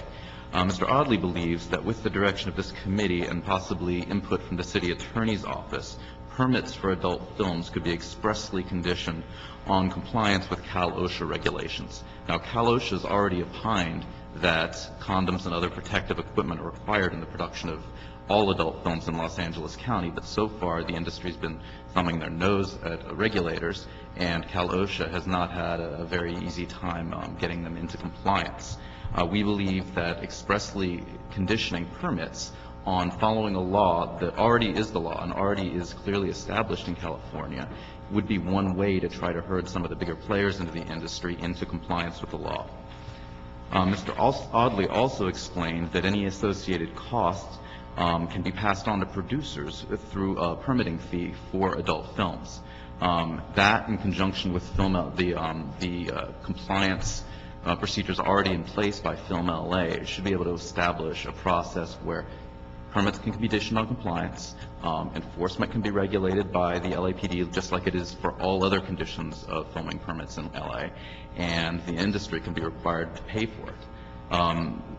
Mr. Audley believes that with the direction of this committee and possibly input from the city attorney's office, permits for adult films could be expressly conditioned on compliance with Cal OSHA regulations. Now, Cal OSHA has already opined that condoms and other protective equipment are required in the production of all adult films in Los Angeles County, but so far the industry's been thumbing their nose at regulators, and Cal OSHA has not had a very easy time getting them into compliance. We believe that expressly conditioning permits on following a law that already is the law and already is clearly established in California would be one way to try to herd some of the bigger players into the industry into compliance with the law. Mr. Audley also explained that any associated costs can be passed on to producers through a permitting fee for adult films. That, in conjunction with the compliance procedures already in place by Film LA, should be able to establish a process where permits can be conditioned on compliance, enforcement can be regulated by the LAPD just like it is for all other conditions of filming permits in LA, and the industry can be required to pay for it.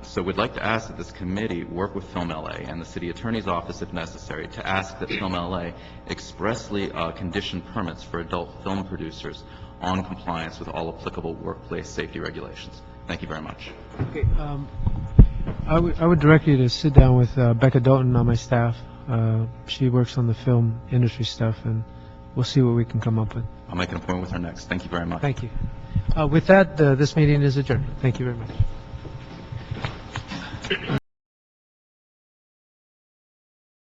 So we'd like to ask that this committee work with Film LA and the city attorney's office if necessary to ask that Film LA expressly condition permits for adult film producers on compliance with all applicable workplace safety regulations. Thank you very much. Okay, I would direct you to sit down with Becca Doughton on my staff. She works on the film industry stuff, and we'll see what we can come up with. I'll make an appointment with her next. Thank you very much. Thank you. With that, this meeting is adjourned. Thank you very much.